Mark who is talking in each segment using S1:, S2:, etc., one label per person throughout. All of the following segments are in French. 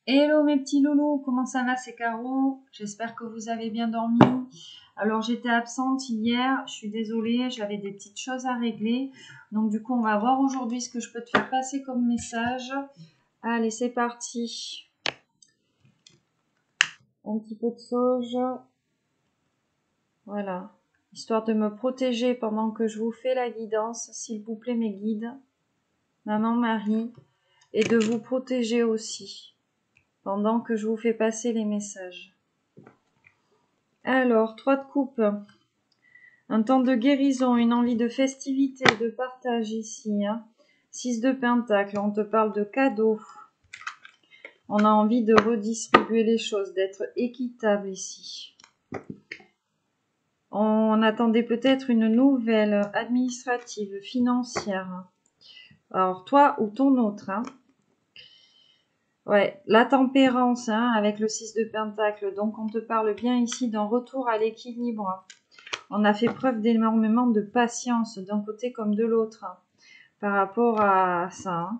S1: Hello mes petits loulous, comment ça va, c'est Caro? J'espère que vous avez bien dormi. Alors j'étais absente hier, je suis désolée, j'avais des petites choses à régler. Donc du coup on va voir aujourd'hui ce que je peux te faire passer comme message. Allez, c'est parti. Un petit peu de sauge. Voilà. Histoire de me protéger pendant que je vous fais la guidance, s'il vous plaît mes guides, maman, Marie, et de vous protéger aussi pendant que je vous fais passer les messages. Alors, 3 de coupe, un temps de guérison, une envie de festivité, de partage ici. 6 de pentacle, on te parle de cadeaux. On a envie de redistribuer les choses, d'être équitable ici. On attendait peut-être une nouvelle administrative, financière. Alors, toi ou ton autre. Ouais, la tempérance avec le 6 de pentacle. Donc, on te parle bien ici d'un retour à l'équilibre. On a fait preuve d'énormément de patience d'un côté comme de l'autre par rapport à ça.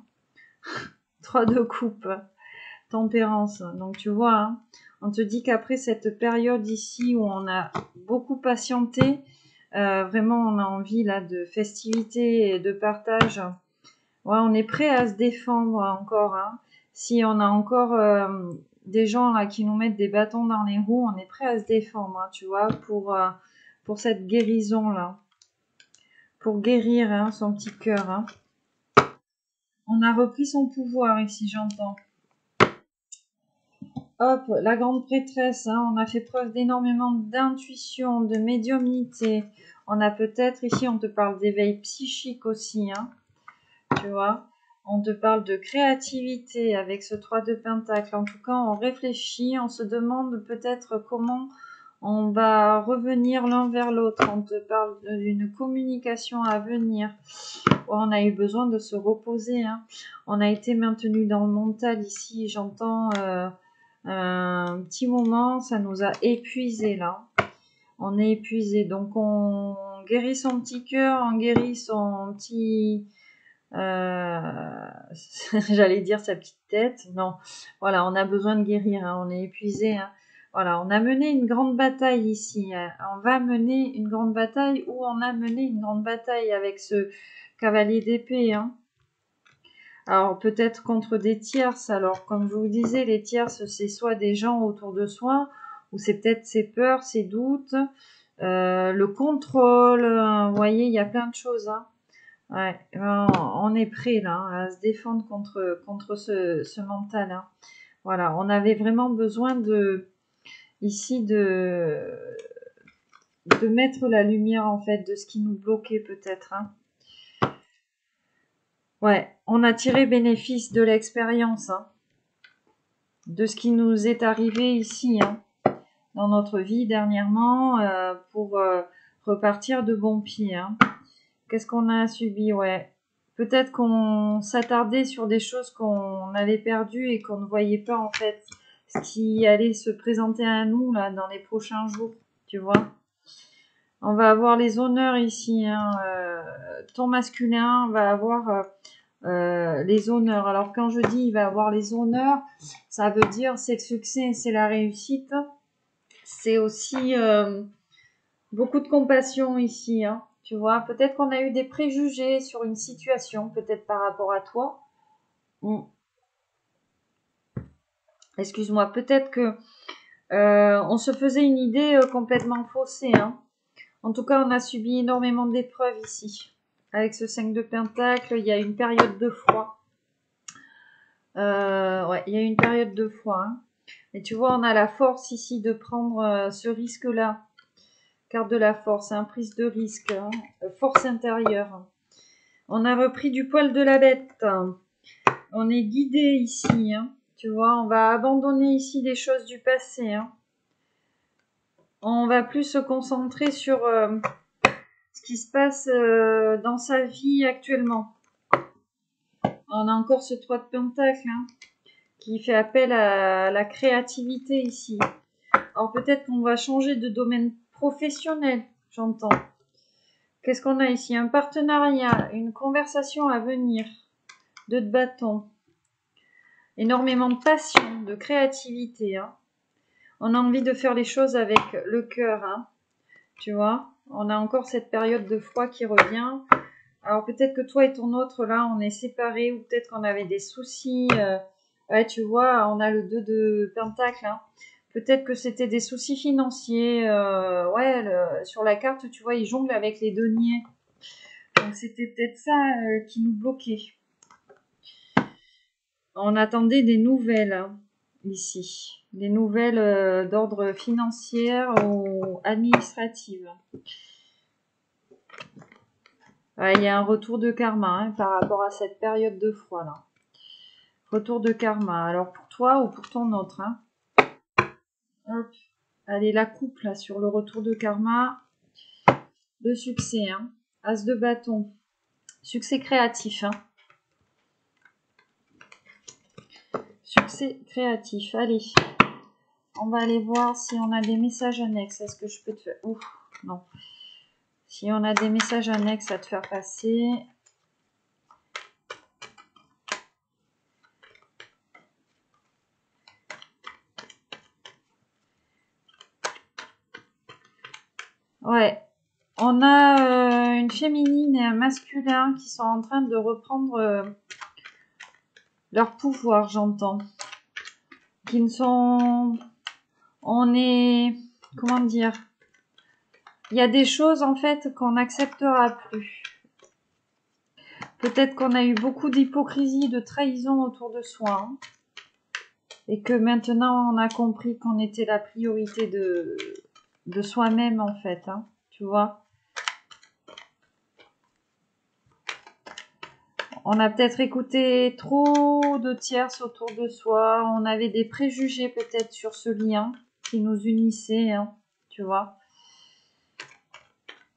S1: 3 de coupe, tempérance. Donc tu vois, on te dit qu'après cette période ici où on a beaucoup patienté, vraiment on a envie là de festivité et de partage. Ouais, on est prêt à se défendre encore. Si on a encore des gens là qui nous mettent des bâtons dans les roues, on est prêt à se défendre, tu vois, pour cette guérison là. Pour guérir son petit cœur. On a repris son pouvoir ici, j'entends. Hop, la grande prêtresse, on a fait preuve d'énormément d'intuition, de médiumnité. On a peut-être, ici, on te parle d'éveil psychique aussi, tu vois. On te parle de créativité avec ce 3 de pentacle. En tout cas, on réfléchit, on se demande peut-être comment on va revenir l'un vers l'autre. On te parle d'une communication à venir. On a eu besoin de se reposer. On a été maintenu dans le mental ici. J'entends un petit moment. Ça nous a épuisé là. On est épuisé. Donc on guérit son petit cœur. On guérit son petit... j'allais dire sa petite tête. Non. Voilà, on a besoin de guérir. On est épuisé. Voilà, on a mené une grande bataille ici. On va mener une grande bataille ou on a mené une grande bataille avec ce cavalier d'épée. Alors peut-être contre des tierces. Alors comme je vous disais, les tierces, c'est soit des gens autour de soi, ou c'est peut-être ses peurs, ses doutes, le contrôle. Vous voyez, il y a plein de choses. Ouais, on est prêt là à se défendre contre ce mental. Voilà, on avait vraiment besoin ici de mettre la lumière en fait de ce qui nous bloquait peut-être. Ouais, on a tiré bénéfice de l'expérience, de ce qui nous est arrivé ici dans notre vie dernièrement pour repartir de bon pied. Qu'est-ce qu'on a subi? Ouais. Peut-être qu'on s'attardait sur des choses qu'on avait perdues et qu'on ne voyait pas en fait ce qui allait se présenter à nous là dans les prochains jours, tu vois. On va avoir les honneurs ici. Ton masculin va avoir les honneurs. Alors quand je dis il va avoir les honneurs, ça veut dire c'est le succès, c'est la réussite. C'est aussi beaucoup de compassion ici. Tu vois, peut-être qu'on a eu des préjugés sur une situation, peut-être par rapport à toi. Excuse-moi, peut-être que on se faisait une idée complètement faussée. En tout cas, on a subi énormément d'épreuves ici. Avec ce 5 de pentacle, il y a une période de froid. Ouais, il y a une période de froid. Et tu vois, on a la force ici de prendre ce risque-là. Carte de la force, prise de risque, force intérieure. On a repris du poil de la bête. On est guidé ici. Tu vois, on va abandonner ici des choses du passé. On va plus se concentrer sur ce qui se passe dans sa vie actuellement. On a encore ce 3 de pentacle qui fait appel à la créativité ici. Alors peut-être qu'on va changer de domaine professionnel, j'entends. Qu'est-ce qu'on a ici? Un partenariat, une conversation à venir. 2 de bâton. énormément de passion, de créativité. Hein. On a envie de faire les choses avec le cœur. Hein. Tu vois, on a encore cette période de froid qui revient. Alors peut-être que toi et ton autre, là, on est séparés ou peut-être qu'on avait des soucis. Ouais, tu vois, on a le 2 de Pentacle. Hein. Peut-être que c'était des soucis financiers. Ouais, sur la carte, tu vois, il jongle avec les deniers. Donc c'était peut-être ça qui nous bloquait. On attendait des nouvelles hein, ici. Des nouvelles d'ordre financier ou administratif. Ouais, il y a un retour de karma hein, par rapport à cette période de froid là. Retour de karma. Alors pour toi ou pour ton autre. Hein. Hop. Allez, la coupe là sur le retour de karma. Le succès. Hein. As de bâton. Succès créatif. Hein. Succès créatif. Allez. On va aller voir si on a des messages annexes. Est-ce que je peux te faire... Ouf, non. Si on a des messages annexes à te faire passer... Ouais. On a une féminine et un masculin qui sont en train de reprendre leur pouvoir, j'entends. Qui ne sont... On est... Comment dire? Il y a des choses, en fait, qu'on n'acceptera plus. Peut-être qu'on a eu beaucoup d'hypocrisie, de trahison autour de soi. Hein, et que maintenant, on a compris qu'on était la priorité de soi-même, en fait. Hein, tu vois? On a peut-être écouté trop de tierces autour de soi. On avait des préjugés peut-être sur ce lien qui nous unissait, hein, tu vois.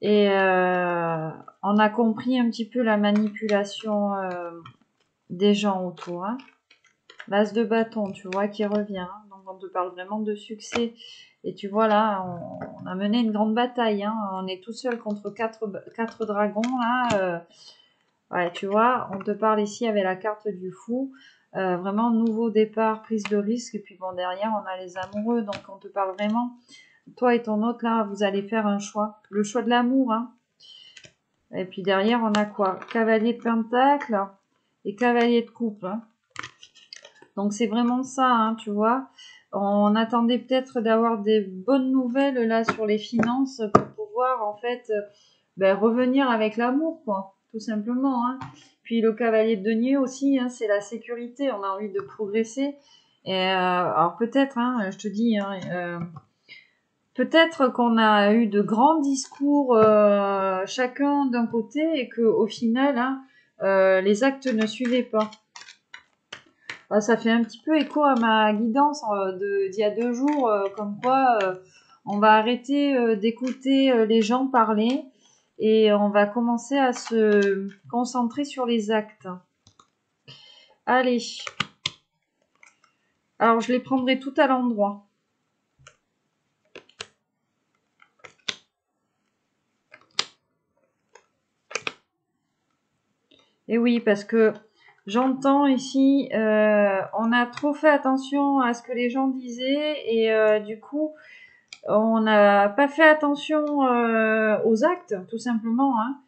S1: Et on a compris un petit peu la manipulation des gens autour. Hein. L'as de bâton, tu vois, qui revient. Hein. Donc on te parle vraiment de succès. Et tu vois là, on a mené une grande bataille. Hein. On est tout seul contre quatre dragons là. Ouais, tu vois, on te parle ici avec la carte du fou. Vraiment nouveau départ, prise de risque. Et puis bon, derrière, on a les amoureux. Donc on te parle vraiment, toi et ton autre, là, vous allez faire un choix. Le choix de l'amour. Hein. Et puis derrière, on a quoi? Cavalier de pentacle et cavalier de coupe. Hein. Donc c'est vraiment ça, hein, tu vois. On attendait peut-être d'avoir des bonnes nouvelles là sur les finances pour pouvoir en fait revenir avec l'amour, quoi, tout simplement. Hein. Puis le cavalier de denier aussi, hein, c'est la sécurité. On a envie de progresser. Et alors peut-être, hein, je te dis, hein, peut-être qu'on a eu de grands discours chacun d'un côté et que au final, hein, les actes ne suivaient pas. Ça fait un petit peu écho à ma guidance d'il y a 2 jours, comme quoi on va arrêter d'écouter les gens parler et on va commencer à se concentrer sur les actes. Allez. Alors, je les prendrai tout à l'endroit. Et oui, parce que j'entends ici, on a trop fait attention à ce que les gens disaient et du coup, on n'a pas fait attention aux actes, tout simplement. Hein.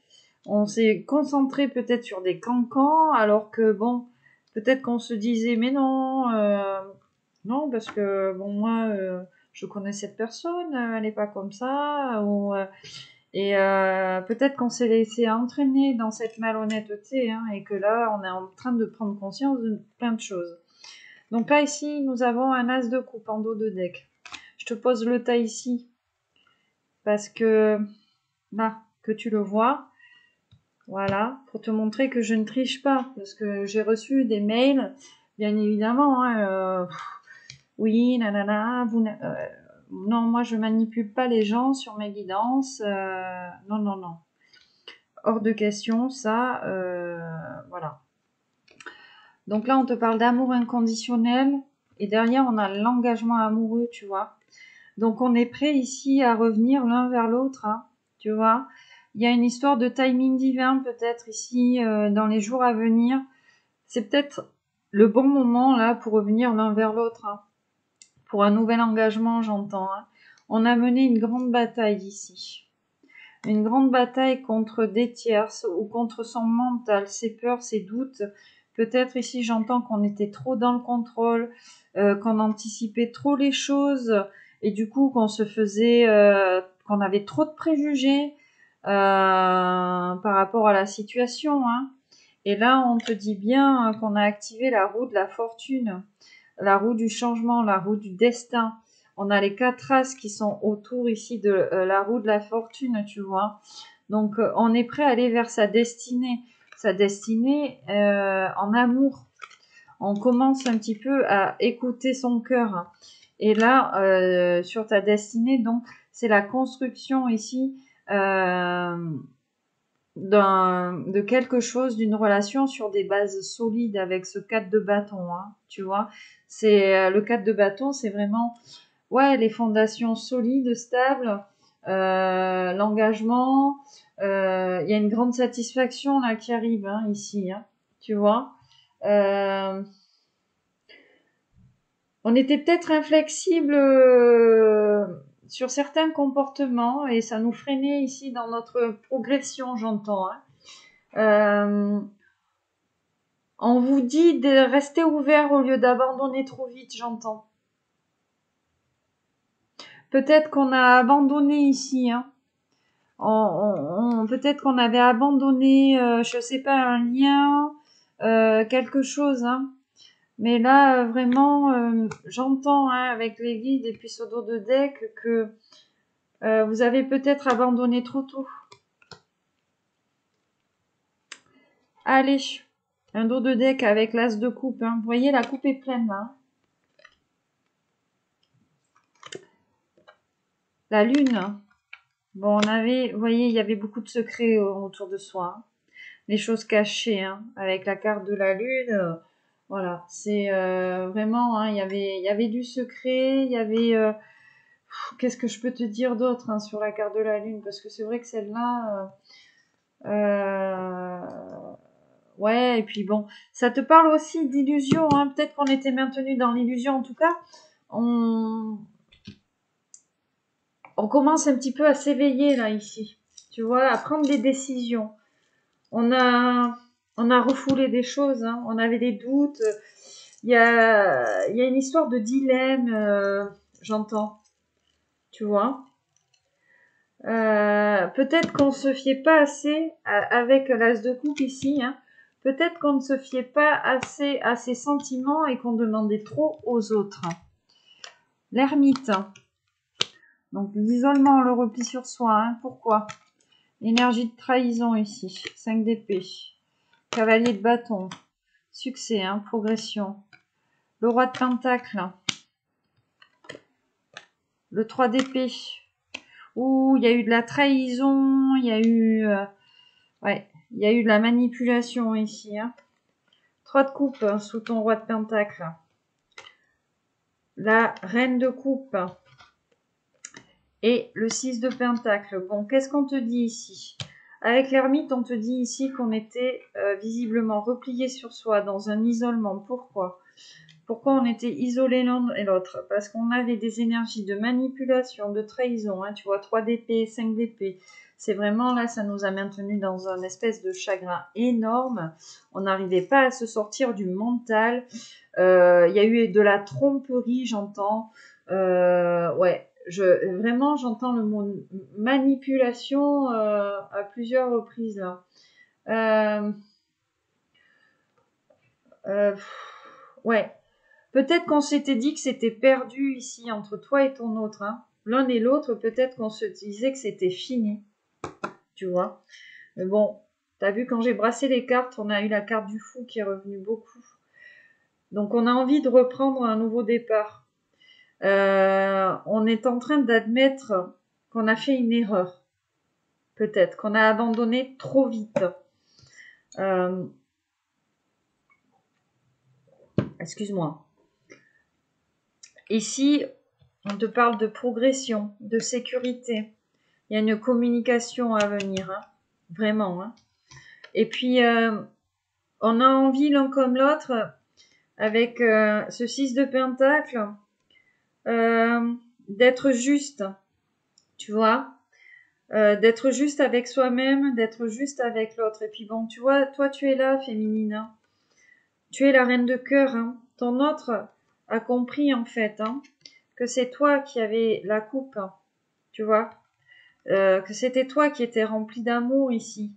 S1: On s'est concentré peut-être sur des cancans, alors que bon, peut-être qu'on se disait, mais non, non, parce que bon, moi, je connais cette personne, elle n'est pas comme ça, ou et peut-être qu'on s'est laissé entraîner dans cette malhonnêteté, hein, et que là, on est en train de prendre conscience de plein de choses. Donc là, ici, nous avons un as de coupe en dos de deck. Je te pose le tas ici, parce que là, que tu le vois, voilà, pour te montrer que je ne triche pas, parce que j'ai reçu des mails, bien évidemment, hein, oui, nanana, non, moi je manipule pas les gens sur mes guidances, non, non, non. Hors de question, ça, voilà. Donc là, on te parle d'amour inconditionnel, et derrière, on a l'engagement amoureux, tu vois. Donc on est prêt ici à revenir l'un vers l'autre, hein, tu vois. Il y a une histoire de timing divin peut-être ici dans les jours à venir. C'est peut-être le bon moment là pour revenir l'un vers l'autre, hein. Pour un nouvel engagement, j'entends, hein. On a mené une grande bataille ici. Une grande bataille contre des tierces ou contre son mental, ses peurs, ses doutes. Peut-être ici j'entends qu'on était trop dans le contrôle, qu'on anticipait trop les choses et du coup qu'on se faisait, qu'on avait trop de préjugés par rapport à la situation, hein. Et là on te dit bien qu'on a activé la roue de la fortune, la roue du changement, la roue du destin. On a les 4 as qui sont autour ici de la roue de la fortune, tu vois. Donc, on est prêt à aller vers sa destinée en amour. On commence un petit peu à écouter son cœur. Et là, sur ta destinée, donc, c'est la construction ici de quelque chose, d'une relation sur des bases solides avec ce 4 de bâton, hein, tu vois. C'est le 4 de bâton, c'est vraiment les fondations solides, stables, l'engagement. Il y a une grande satisfaction là qui arrive, hein, ici, hein, tu vois. On était peut-être inflexible sur certains comportements et ça nous freinait ici dans notre progression, j'entends, hein. On vous dit de rester ouvert au lieu d'abandonner trop vite, j'entends. Peut-être qu'on a abandonné ici, hein. Peut-être qu'on avait abandonné, je sais pas, un lien, quelque chose, hein. Mais là, vraiment, j'entends, hein, avec les guides et puis ce dos de deck que vous avez peut-être abandonné trop tôt. Allez, un dos de deck avec l'as de coupe, hein. Vous voyez, la coupe est pleine là. La lune. Bon, vous voyez, il y avait beaucoup de secrets autour de soi, hein. Les choses cachées, hein, avec la carte de la lune. Voilà, c'est vraiment, hein, il y avait du secret, il y avait... qu'est-ce que je peux te dire d'autre, hein, sur la carte de la lune? Parce que c'est vrai que celle-là... ouais, et puis bon, ça te parle aussi d'illusion, hein. Peut-être qu'on était maintenu dans l'illusion. En tout cas, on commence un petit peu à s'éveiller là, ici. Tu vois, à prendre des décisions. On a refoulé des choses, hein. On avait des doutes. Il y a une histoire de dilemme, j'entends. Tu vois. Peut-être qu'on se fiait pas assez avec l'as de coupe ici, hein. Peut-être qu'on ne se fiait pas assez à ses sentiments et qu'on demandait trop aux autres. L'ermite. Donc l'isolement, le repli sur soi, hein. Pourquoi? Énergie de trahison ici. 5 d'épée. Cavalier de bâton. Succès, hein, progression. Le roi de pentacle. Le 3 d'épée. Ouh, il y a eu de la trahison, il y a eu... il y a eu de la manipulation ici, hein. 3 de coupe, hein, sous ton roi de pentacle. La reine de coupe. Et le 6 de pentacle. Bon, qu'est-ce qu'on te dit ici? Avec l'ermite, on te dit ici qu'on était visiblement replié sur soi, dans un isolement. Pourquoi? Pourquoi on était isolés l'un et l'autre? Parce qu'on avait des énergies de manipulation, de trahison, hein, tu vois, 3 d'épée, 5 d'épée. C'est vraiment là, ça nous a maintenus dans un espèce de chagrin énorme. On n'arrivait pas à se sortir du mental. Il y a eu de la tromperie, j'entends. Vraiment, j'entends le mot manipulation à plusieurs reprises là. Ouais. Peut-être qu'on s'était dit que c'était perdu ici entre toi et ton autre, hein. L'un et l'autre, peut-être qu'on se disait que c'était fini, tu vois. Mais bon, t'as vu, quand j'ai brassé les cartes, on a eu la carte du fou qui est revenue beaucoup. Donc on a envie de reprendre un nouveau départ. On est en train d'admettre qu'on a fait une erreur. Peut-être qu'on a abandonné trop vite. Excuse-moi. Ici, on te parle de progression, de sécurité. Il y a une communication à venir, hein. Vraiment, hein. Et puis, on a envie l'un comme l'autre avec ce 6 de Pentacle, d'être juste, tu vois, d'être juste avec soi-même, d'être juste avec l'autre. Et puis bon, tu vois, toi tu es là, féminine, hein. Tu es la reine de cœur, hein. Ton autre a compris en fait, hein, que c'est toi qui avais la coupe, hein, tu vois, que c'était toi qui étais rempli d'amour ici.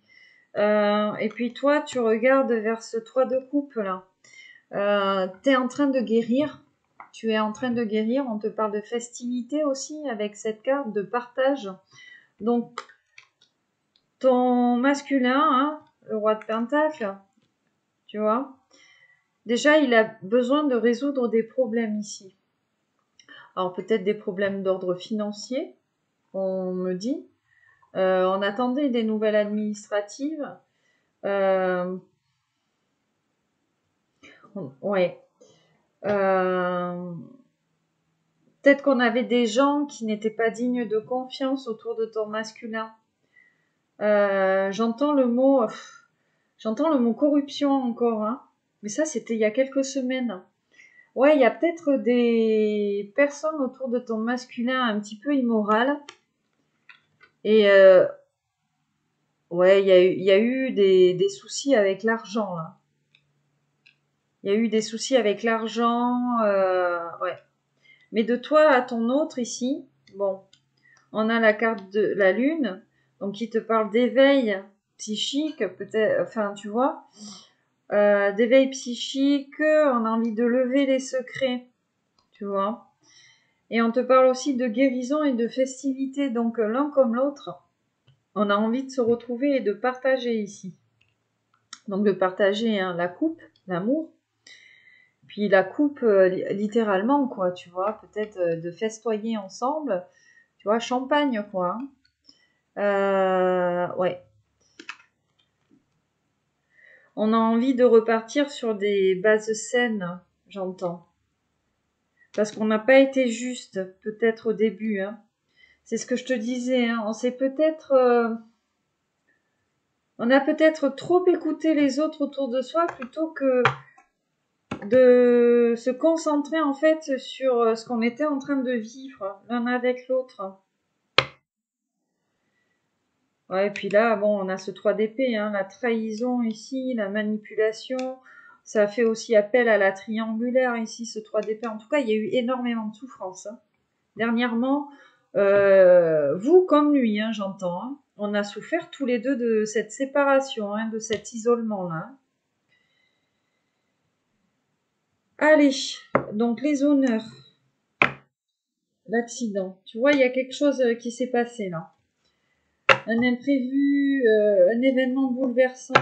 S1: Et puis toi, tu regardes vers ce 3 de coupe là. Tu es en train de guérir. Tu es en train de guérir. On te parle de festivité aussi avec cette carte de partage. Donc, ton masculin, hein, le roi de Pentacle, tu vois, déjà, il a besoin de résoudre des problèmes ici. Alors, peut-être des problèmes d'ordre financier, on me dit. On attendait des nouvelles administratives. Ouais. Peut-être qu'on avait des gens qui n'étaient pas dignes de confiance autour de ton masculin. J'entends le mot corruption encore, hein. Mais ça, c'était il y a quelques semaines. Ouais, il y a peut-être des personnes autour de ton masculin un petit peu immorales. Et ouais, il y a eu des soucis avec l'argent, là. Il y a eu des soucis avec l'argent, ouais. Mais de toi à ton autre ici, bon, on a la carte de la lune, donc qui te parle d'éveil psychique, peut-être, enfin, tu vois, d'éveil psychique, on a envie de lever les secrets, tu vois. Et on te parle aussi de guérison et de festivité, donc l'un comme l'autre, on a envie de se retrouver et de partager ici. Donc de partager hein, la coupe, l'amour, puis la coupe littéralement, quoi, tu vois, peut-être de festoyer ensemble, tu vois, champagne, quoi. Ouais. On a envie de repartir sur des bases saines, j'entends. Parce qu'on n'a pas été juste, peut-être au début, hein. C'est ce que je te disais, hein. On a peut-être trop écouté les autres autour de soi plutôt que de se concentrer en fait sur ce qu'on était en train de vivre l'un avec l'autre. Ouais, et puis là, bon, on a ce 3 d'épée, hein, la trahison ici, la manipulation. Ça fait aussi appel à la triangulaire ici, ce 3 d'épée. En tout cas, il y a eu énormément de souffrance, hein. Dernièrement, vous comme lui, hein, j'entends, hein, on a souffert tous les deux de cette séparation, hein, de cet isolement-là. Allez, donc les honneurs, l'accident. Tu vois, il y a quelque chose qui s'est passé là. Un imprévu, un événement bouleversant.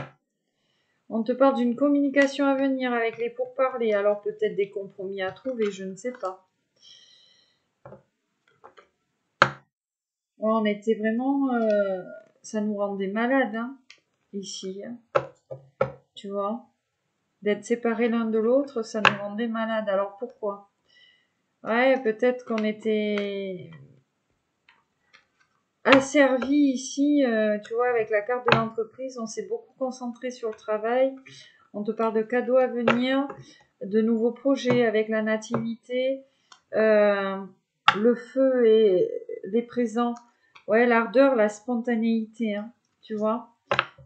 S1: On te parle d'une communication à venir avec les pourparlers, alors peut-être des compromis à trouver, je ne sais pas. On était vraiment... ça nous rendait malades, hein, ici. Hein. Tu vois, d'être séparés l'un de l'autre, ça nous rendait malades. Alors pourquoi? Ouais, peut-être qu'on était asservis ici, tu vois, avec la carte de l'entreprise, on s'est beaucoup concentré sur le travail. On te parle de cadeaux à venir, de nouveaux projets avec la nativité, le feu et les présents. Ouais, l'ardeur, la spontanéité, hein, tu vois.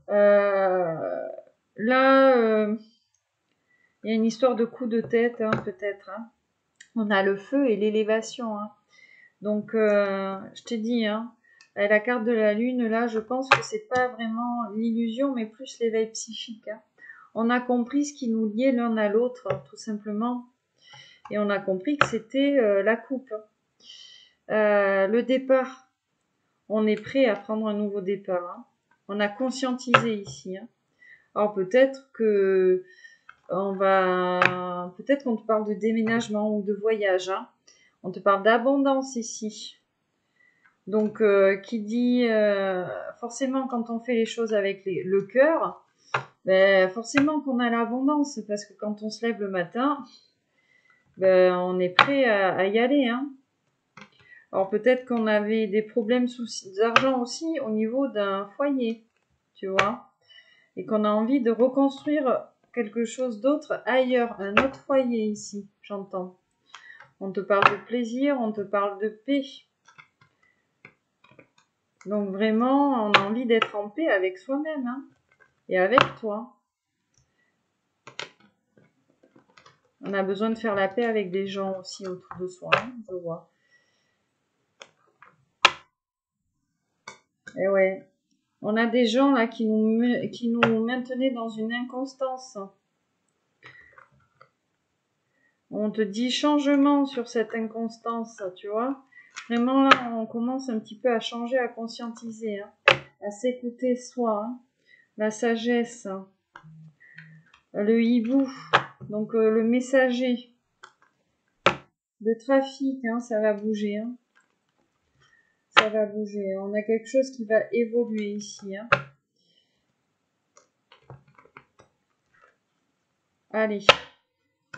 S1: Là, il y a une histoire de coup de tête, hein, peut-être. Hein. On a le feu et l'élévation. Hein. Donc, je t'ai dit, hein, la carte de la lune, là, je pense que c'est pas vraiment l'illusion, mais plus l'éveil psychique. Hein. On a compris ce qui nous liait l'un à l'autre, tout simplement. Et on a compris que c'était la coupe. Le départ, on est prêt à prendre un nouveau départ. Hein. On a conscientisé ici. Hein. Alors peut-être que peut-être qu'on te parle de déménagement ou de voyage. Hein. On te parle d'abondance ici. Donc, qui dit forcément quand on fait les choses avec le cœur, ben, forcément qu'on a l'abondance parce que quand on se lève le matin, ben, on est prêt à y aller. Hein. Alors peut-être qu'on avait des problèmes d'argent aussi au niveau d'un foyer, tu vois, et qu'on a envie de reconstruire quelque chose d'autre ailleurs, un autre foyer ici, j'entends. On te parle de plaisir, on te parle de paix. Donc vraiment, on a envie d'être en paix avec soi-même, hein, et avec toi. On a besoin de faire la paix avec des gens aussi autour de soi, hein, je vois. Et ouais, on a des gens là qui nous maintenaient dans une inconstance. On te dit changement sur cette inconstance, tu vois. Vraiment là, on commence un petit peu à changer, à conscientiser, hein, à s'écouter soi, hein, la sagesse, le hibou, donc le messager, le trafic, hein, ça va bouger, hein. Ça va bouger. On a quelque chose qui va évoluer ici, hein. Allez.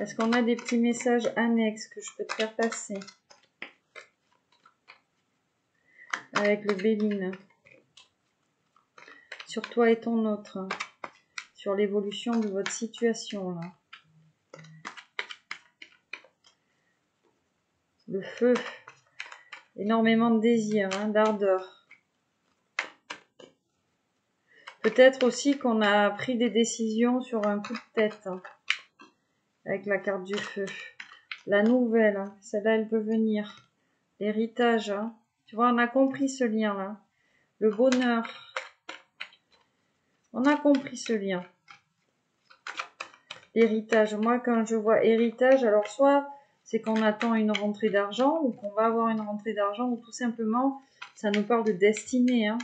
S1: Est-ce qu'on a des petits messages annexes que je peux te faire passer avec le Béline sur toi et ton autre, hein, sur l'évolution de votre situation là. Le feu, énormément de désir, hein, d'ardeur. Peut-être aussi qu'on a pris des décisions sur un coup de tête, hein, avec la carte du feu. La nouvelle, hein, celle-là, elle peut venir. L'héritage, hein. Tu vois, on a compris ce lien-là. Le bonheur. On a compris ce lien. L'héritage. Moi, quand je vois héritage, alors soit c'est qu'on attend une rentrée d'argent, ou qu'on va avoir une rentrée d'argent, ou tout simplement, ça nous parle de destinée, hein.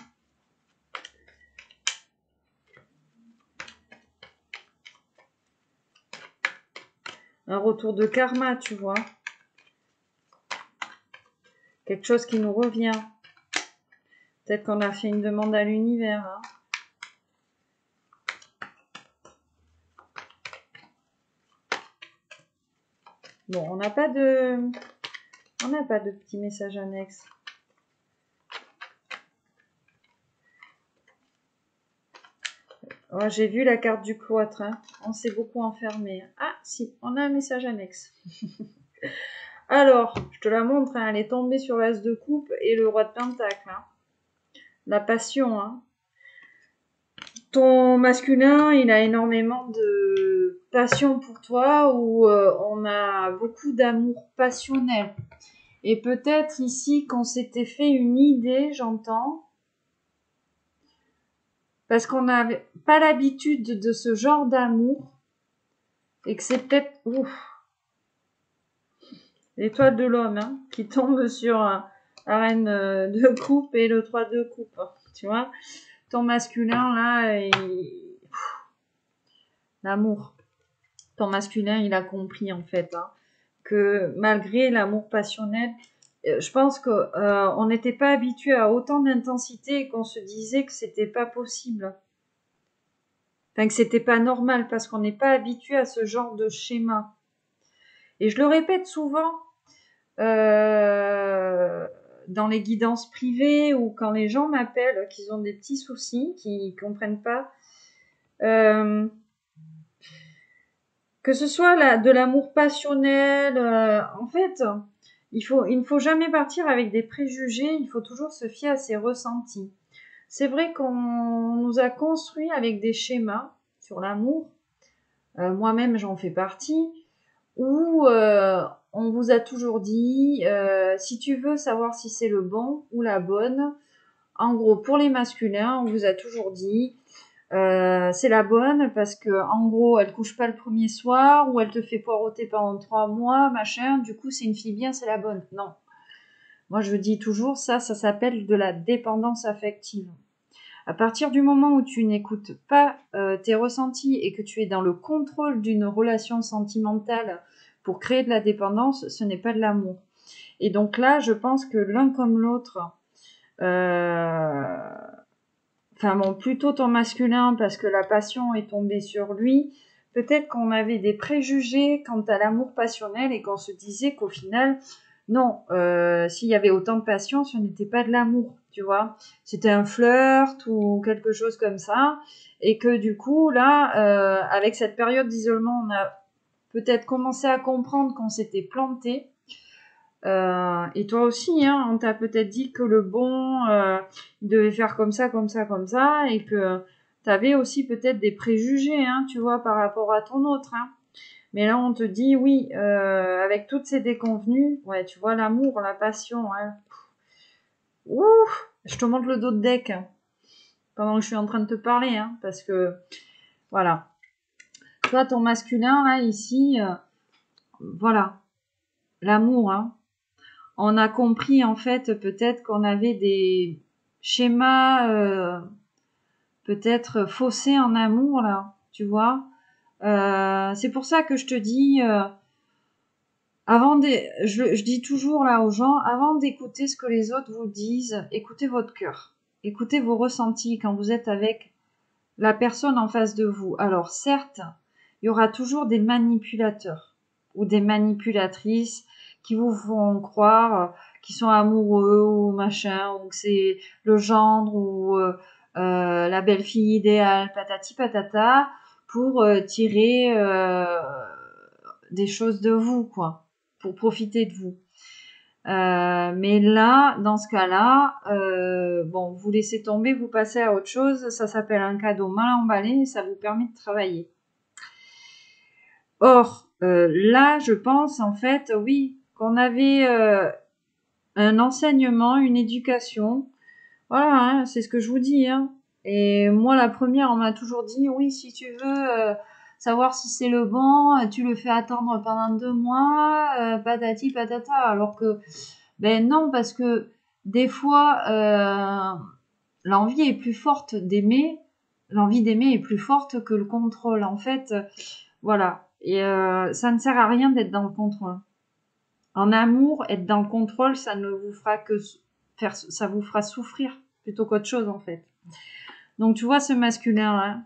S1: Un retour de karma, tu vois. Quelque chose qui nous revient. Peut-être qu'on a fait une demande à l'univers, hein. Bon, on n'a pas de petits messages annexes. Oh, j'ai vu la carte du cloître, hein. On s'est beaucoup enfermé. Ah, si, on a un message annexe. Alors, je te la montre, hein, elle est tombée sur l'as de coupe et le roi de pentacle, hein. La passion, hein. Ton masculin, il a énormément de passion pour toi, ou on a beaucoup d'amour passionnel. Et peut-être ici qu'on s'était fait une idée, j'entends, parce qu'on n'avait pas l'habitude de ce genre d'amour, et que c'est peut-être l'étoile de l'homme, hein, qui tombe sur la reine de coupe et le 3 de coupe, hein, tu vois. Ton masculin, là, l'amour. Ton masculin, il a compris, en fait, hein, que malgré l'amour passionnel, je pense qu'on n'était pas habitué à autant d'intensité et qu'on se disait que c'était pas possible. Enfin, que c'était pas normal parce qu'on n'est pas habitué à ce genre de schéma. Et je le répète souvent dans les guidances privées ou quand les gens m'appellent, qu'ils ont des petits soucis, qu'ils comprennent pas. Que ce soit de l'amour passionnel, en fait, il ne faut jamais partir avec des préjugés, il faut toujours se fier à ses ressentis. C'est vrai qu'on nous a construit avec des schémas sur l'amour, moi-même j'en fais partie, où on vous a toujours dit, si tu veux savoir si c'est le bon ou la bonne, en gros pour les masculins, on vous a toujours dit, c'est la bonne parce que en gros elle couche pas le premier soir ou elle te fait poireauter pendant 3 mois, machin, du coup c'est une fille bien, c'est la bonne. Non. Moi je dis toujours ça s'appelle de la dépendance affective. À partir du moment où tu n'écoutes pas tes ressentis et que tu es dans le contrôle d'une relation sentimentale pour créer de la dépendance, ce n'est pas de l'amour. Et donc là, je pense que l'un comme l'autre, enfin bon, plutôt ton masculin parce que la passion est tombée sur lui, peut-être qu'on avait des préjugés quant à l'amour passionnel et qu'on se disait qu'au final, Non, s'il y avait autant de passion, ce n'était pas de l'amour, tu vois. C'était un flirt ou quelque chose comme ça. Et que du coup, là, avec cette période d'isolement, on a peut-être commencé à comprendre qu'on s'était planté. Et toi aussi, hein, on t'a peut-être dit que le bon, il devait faire comme ça, comme ça, comme ça, et que t'avais aussi peut-être des préjugés, hein, tu vois, par rapport à ton autre, hein. Mais là, on te dit, oui, avec toutes ces déconvenues, ouais, tu vois, l'amour, la passion, hein. Ouh, je te montre le dos de deck, hein, pendant que je suis en train de te parler, hein, parce que, voilà. Toi, ton masculin, là, ici, voilà, l'amour, hein. On a compris, en fait, peut-être qu'on avait des schémas, peut-être faussés en amour, là, tu vois. C'est pour ça que je te dis, je dis toujours là aux gens, avant d'écouter ce que les autres vous disent, écoutez votre cœur. Écoutez vos ressentis quand vous êtes avec la personne en face de vous. Alors certes, il y aura toujours des manipulateurs ou des manipulatrices qui vous font croire qu'ils sont amoureux ou machin, ou que c'est le gendre ou la belle-fille idéale, patati patata, pour tirer des choses de vous, quoi, pour profiter de vous. Mais là, dans ce cas-là, bon, vous laissez tomber, vous passez à autre chose. Ça s'appelle un cadeau mal emballé et ça vous permet de travailler. Or, là, je pense en fait, oui, qu'on avait un enseignement, une éducation. Voilà, hein, c'est ce que je vous dis, hein. Et moi, la première, on m'a toujours dit, oui, si tu veux savoir si c'est le bon, tu le fais attendre pendant 2 mois, patati patata. Alors que, ben non, parce que des fois, l'envie est plus forte d'aimer. L'envie d'aimer est plus forte que le contrôle. En fait, voilà. Et ça ne sert à rien d'être dans le contrôle. En amour, être dans le contrôle, ça ne vous fera que ça vous fera souffrir plutôt qu'autre chose en fait. Donc tu vois ce masculin là,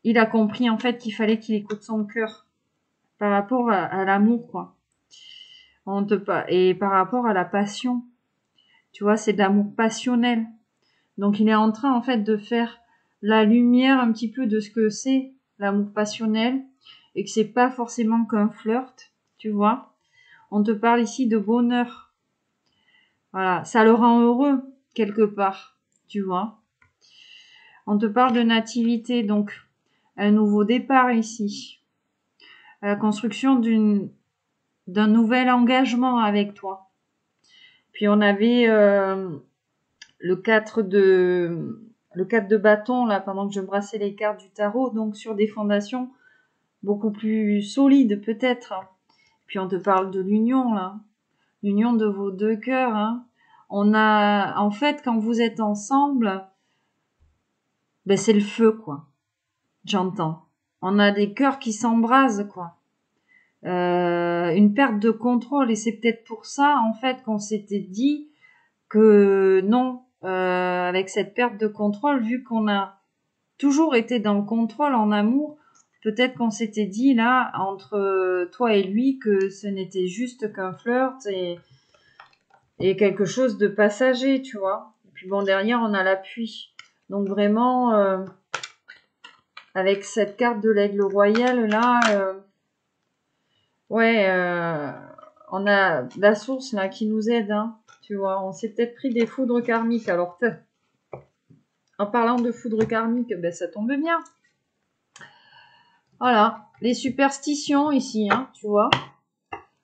S1: il a compris en fait qu'il fallait qu'il écoute son cœur par rapport à l'amour quoi. Et par rapport à la passion. Tu vois, c'est de l'amour passionnel. Donc il est en train en fait de faire la lumière un petit peu de ce que c'est l'amour passionnel et que c'est pas forcément qu'un flirt, tu vois. On te parle ici de bonheur. Voilà, ça le rend heureux quelque part, tu vois. On te parle de nativité, donc un nouveau départ ici. La construction d'un nouvel engagement avec toi. Puis on avait le 4 de bâton là pendant que je brassais les cartes du tarot, donc sur des fondations beaucoup plus solides peut-être. Puis on te parle de l'union là, l'union de vos deux cœurs, hein. On a en fait quand vous êtes ensemble, ben c'est le feu quoi. J'entends. On a des cœurs qui s'embrasent quoi. Une perte de contrôle et c'est peut-être pour ça en fait qu'on s'était dit que non, avec cette perte de contrôle, vu qu'on a toujours été dans le contrôle en amour, peut-être qu'on s'était dit là entre toi et lui que ce n'était juste qu'un flirt et quelque chose de passager, tu vois. Et puis bon, derrière on a l'appui. Donc vraiment, avec cette carte de l'aigle royal là, ouais, on a la source là qui nous aide, hein, tu vois. On s'est peut-être pris des foudres karmiques. Alors en parlant de foudre karmique, ben ça tombe bien. Voilà, les superstitions ici, hein, tu vois.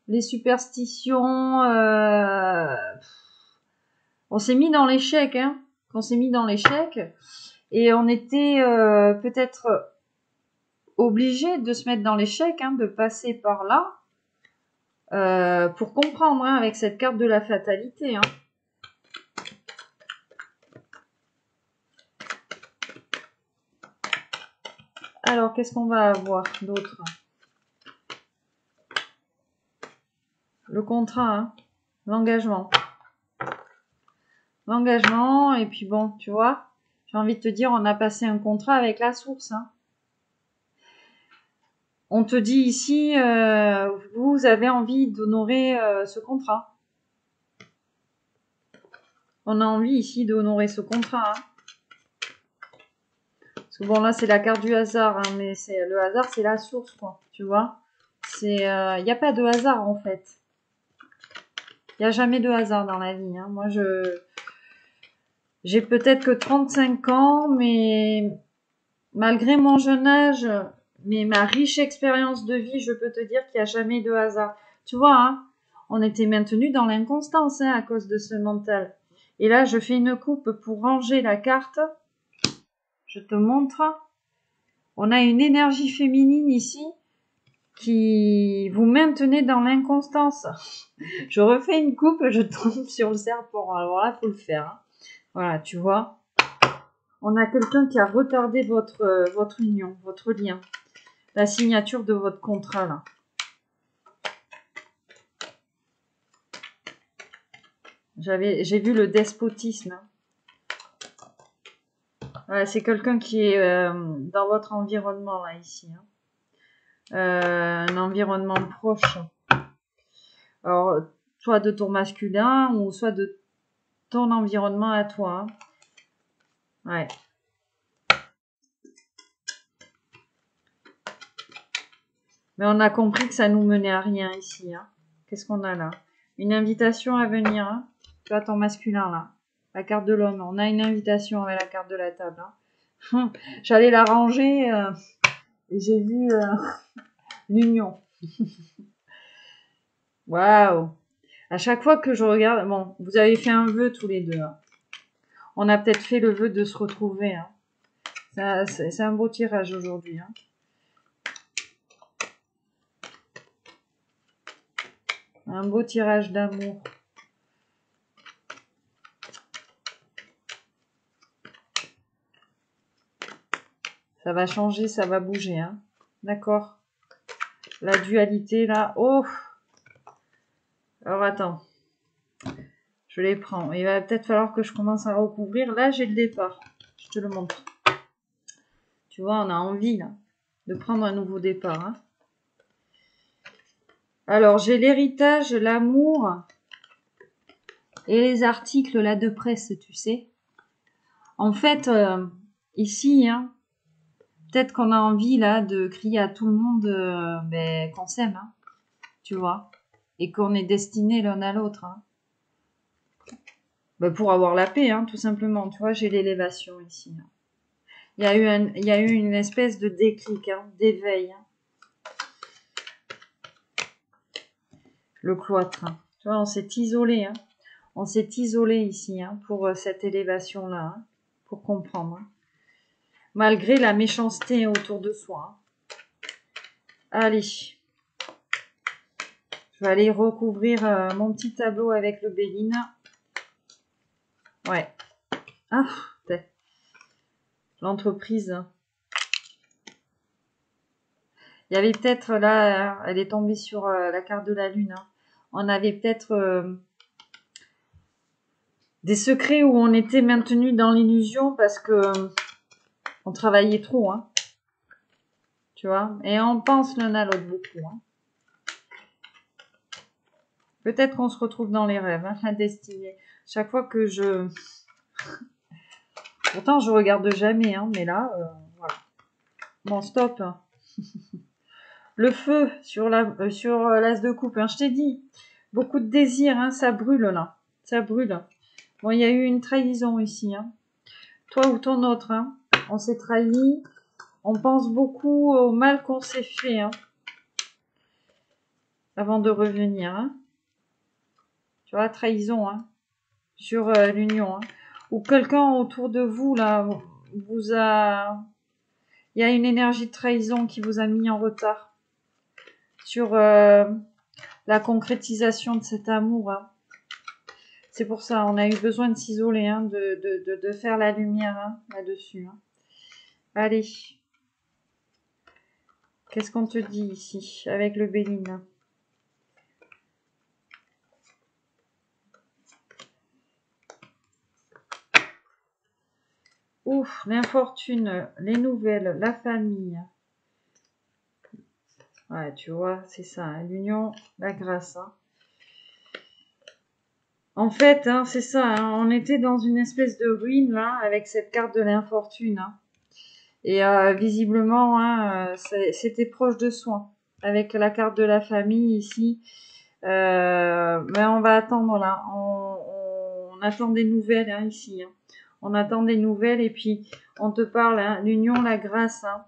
S1: Les superstitions, on s'est mis dans l'échec, hein. On s'est mis dans l'échec et on était peut-être obligé de se mettre dans l'échec, hein, de passer par là pour comprendre, hein, avec cette carte de la fatalité, hein. Alors, qu'est-ce qu'on va avoir d'autre? Le contrat, hein, l'engagement. L'engagement, et puis bon, tu vois, j'ai envie de te dire, on a passé un contrat avec la source, hein. On te dit ici, vous avez envie d'honorer ce contrat. On a envie ici d'honorer ce contrat. Hein. Parce que bon, là, c'est la carte du hasard, hein, mais le hasard, c'est la source, quoi. Tu vois? Il n'y a pas de hasard, en fait. Il n'y a jamais de hasard dans la vie. Hein. Moi, j'ai peut-être que 35 ans, mais malgré mon jeune âge, mais ma riche expérience de vie, je peux te dire qu'il n'y a jamais de hasard. Tu vois, hein, on était maintenu dans l'inconstance hein, à cause de ce mental. Et là, je fais une coupe pour ranger la carte. Je te montre. On a une énergie féminine ici qui vous maintenez dans l'inconstance. Je refais une coupe, je tombe sur le serpent. Alors là, faut le faire. Hein. Voilà, tu vois. On a quelqu'un qui a retardé votre union, votre lien. La signature de votre contrat, là. J'ai vu le despotisme. Voilà, c'est quelqu'un qui est dans votre environnement, là, ici. Hein. Un environnement proche. Alors, soit de ton masculin ou soit de ton environnement à toi. Hein. Ouais. Mais on a compris que ça nous menait à rien ici. Hein. Qu'est-ce qu'on a là? Une invitation à venir. Hein. Tu vois ton masculin là. La carte de l'homme. On a une invitation avec la carte de la table. Hein. J'allais la ranger et j'ai vu l'union. Waouh. À chaque fois que je regarde... Bon, vous avez fait un vœu tous les deux. Hein. On a peut-être fait le vœu de se retrouver. Hein. C'est un beau tirage aujourd'hui. Hein. Un beau tirage d'amour. Ça va changer, ça va bouger. Hein. D'accord. La dualité, là. Oh. Alors, attends. Je les prends. Il va peut-être falloir que je commence à recouvrir. Là, j'ai le départ. Je te le montre. Tu vois, on a envie, là, de prendre un nouveau départ. Hein. Alors, j'ai l'héritage, l'amour et les articles, là, de presse, tu sais. En fait, ici, hein, peut-être qu'on a envie, là, de crier à tout le monde qu'on s'aime, hein, tu vois, et qu'on est destinés l'un à l'autre. Hein. Pour avoir la paix, hein, tout simplement. Tu vois, j'ai l'élévation ici. Hein. Il y a eu une espèce de déclic, hein, d'éveil. Hein. Le cloître. Hein. Tu vois, on s'est isolé. Hein. On s'est isolé ici hein, pour cette élévation-là, hein, pour comprendre. Hein. Malgré la méchanceté autour de soi. Hein. Allez. Je vais aller recouvrir mon petit tableau avec le Béline. Ouais. Ah, l'entreprise. Il y avait peut-être là, elle est tombée sur la carte de la Lune. Hein. On avait peut-être des secrets où on était maintenu dans l'illusion parce que on travaillait trop. Hein. Tu vois, et on pense l'un à l'autre beaucoup. Hein. Peut-être qu'on se retrouve dans les rêves, hein, la destinée. Chaque fois que je... Pourtant, je regarde jamais, hein, mais là, voilà. Bon, stop. Le feu sur l'as de coupe, hein, je t'ai dit. Beaucoup de désir, hein, ça brûle, là. Ça brûle. Bon, il y a eu une trahison ici, hein. Toi ou ton autre, hein. On s'est trahi. On pense beaucoup au mal qu'on s'est fait, hein. Avant de revenir, hein. Tu vois, trahison, hein. Sur l'union, hein. Ou quelqu'un autour de vous, là, vous a... Il y a une énergie de trahison qui vous a mis en retard sur la concrétisation de cet amour. Hein. C'est pour ça, on a eu besoin de s'isoler, hein, de faire la lumière hein, là-dessus. Hein. Allez. Qu'est-ce qu'on te dit ici avec le Béline? Ouf, l'infortune, les nouvelles, la famille. Ouais, tu vois, c'est ça, hein, l'union, la grâce. Hein. En fait, hein, c'est ça, hein, on était dans une espèce de ruine, là, avec cette carte de l'infortune. Hein. Et visiblement, hein, c'était proche de soi. Avec la carte de la famille ici. Mais on va attendre, là. On attend des nouvelles, hein, ici. Hein. On attend des nouvelles et puis on te parle, hein, l'union, la grâce. Hein.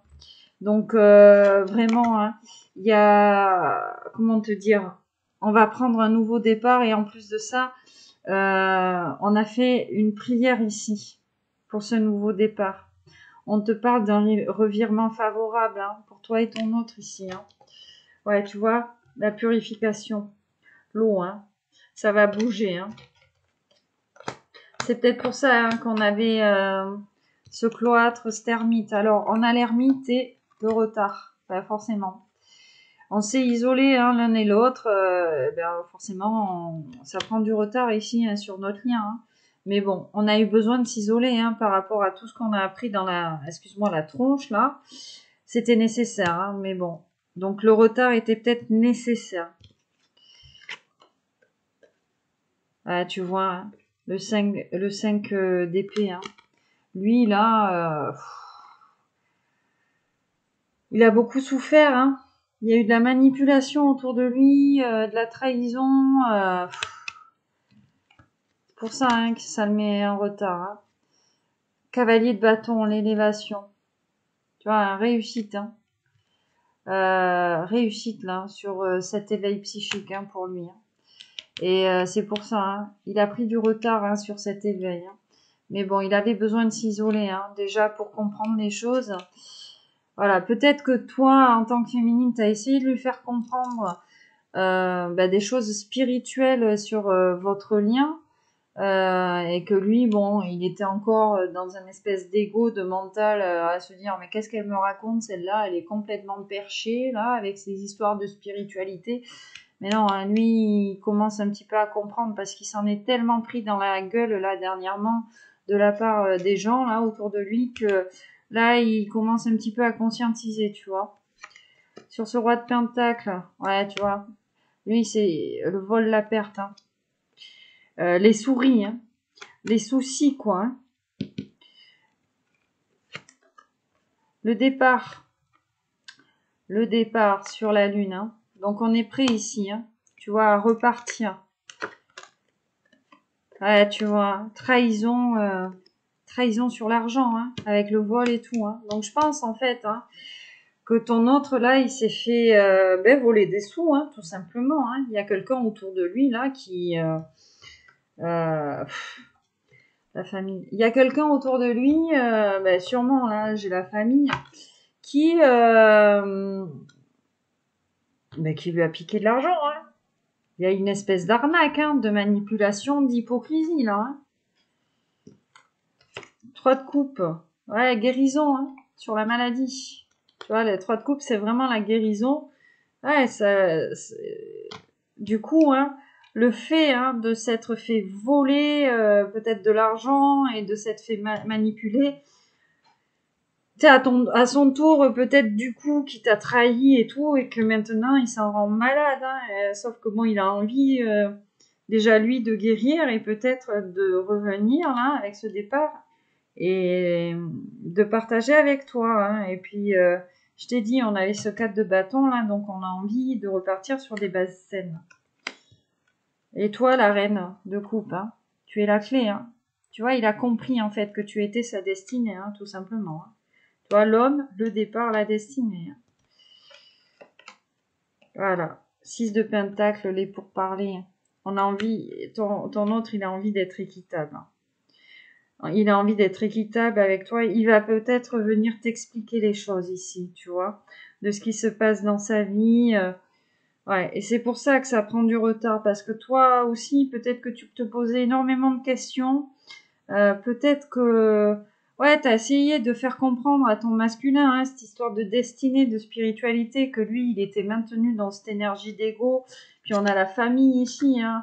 S1: Donc, vraiment, hein, il y a... Comment te dire? On va prendre un nouveau départ et en plus de ça... on a fait une prière ici pour ce nouveau départ. On te parle d'un revirement favorable hein, pour toi et ton autre ici. Hein. Ouais, tu vois, la purification, l'eau, hein, ça va bouger. Hein. C'est peut-être pour ça hein, qu'on avait ce cloître, cette ermite. Alors, on a l'ermite et le retard, bah, forcément. On s'est isolé hein, l'un et l'autre, forcément, ça prend du retard ici hein, sur notre lien. Hein. Mais bon, on a eu besoin de s'isoler hein, par rapport à tout ce qu'on a appris dans la tronche là. C'était nécessaire, hein, mais bon. Donc le retard était peut-être nécessaire. Ah, tu vois, hein, le 5 d'épée. Hein. Lui, là, il a beaucoup souffert. Hein. Il y a eu de la manipulation autour de lui, de la trahison. C'est pour ça hein, que ça le met en retard. Hein. Cavalier de bâton, l'élévation. Tu vois, réussite. Hein. Réussite là sur cet éveil psychique hein, pour lui. Hein. Et c'est pour ça, hein, il a pris du retard hein, sur cet éveil. Hein. Mais bon, il avait besoin de s'isoler hein, déjà pour comprendre les choses. Voilà, peut-être que toi, en tant que féminine, tu as essayé de lui faire comprendre des choses spirituelles sur votre lien. Et que lui, bon, il était encore dans un espèce d'ego, de mental, à se dire mais qu'est-ce qu'elle me raconte celle-là, elle est complètement perchée là avec ses histoires de spiritualité. Mais non, hein, lui, il commence un petit peu à comprendre parce qu'il s'en est tellement pris dans la gueule là dernièrement de la part des gens là autour de lui que là, il commence un petit peu à conscientiser, tu vois. Sur ce roi de pentacle, ouais, tu vois, lui, c'est le vol, la perte. Hein. Les souris, hein. Les soucis, quoi. Hein. Le départ sur la Lune. Hein. Donc, on est prêt ici, hein. Tu vois, à repartir. Ouais, tu vois, trahison sur l'argent, hein, avec le vol et tout. Hein. Donc, je pense, en fait, hein, que ton autre, là, il s'est fait voler des sous, hein, tout simplement. Hein. Il y a quelqu'un autour de lui, là, qui... la famille. Il y a quelqu'un autour de lui, sûrement, là, j'ai la famille, qui lui a piqué de l'argent. Hein. Il y a une espèce d'arnaque, hein, de manipulation, d'hypocrisie, là. Hein. 3 de coupe. Ouais, guérison, hein, sur la maladie. Tu vois, les 3 de coupe, c'est vraiment la guérison. Ouais, du coup, hein, le fait hein, de s'être fait voler peut-être de l'argent et de s'être fait manipuler, tu sais, à son tour, peut-être du coup, qui t'a trahi et tout, et que maintenant, il s'en rend malade. Hein, sauf que bon, il a envie, déjà, lui, de guérir et peut-être de revenir, là, avec ce départ, et de partager avec toi. Hein. Et puis, je t'ai dit, on avait ce 4 de bâton, là, donc on a envie de repartir sur des bases saines. Et toi, la reine de coupe, hein, tu es la clé. Hein. Tu vois, il a compris, en fait, que tu étais sa destinée, hein, tout simplement. Hein. Toi, l'homme, le départ, la destinée. Voilà. 6 de pentacle, les pourparlers. On a envie, ton autre, il a envie d'être équitable. Il a envie d'être équitable avec toi. Il va peut-être venir t'expliquer les choses ici, tu vois, de ce qui se passe dans sa vie. Ouais, et c'est pour ça que ça prend du retard, parce que toi aussi, peut-être que tu te posais énormément de questions. Peut-être que ouais, t'as essayé de faire comprendre à ton masculin hein, cette histoire de destinée, de spiritualité, que lui, il était maintenu dans cette énergie d'ego. Puis on a la famille ici, hein.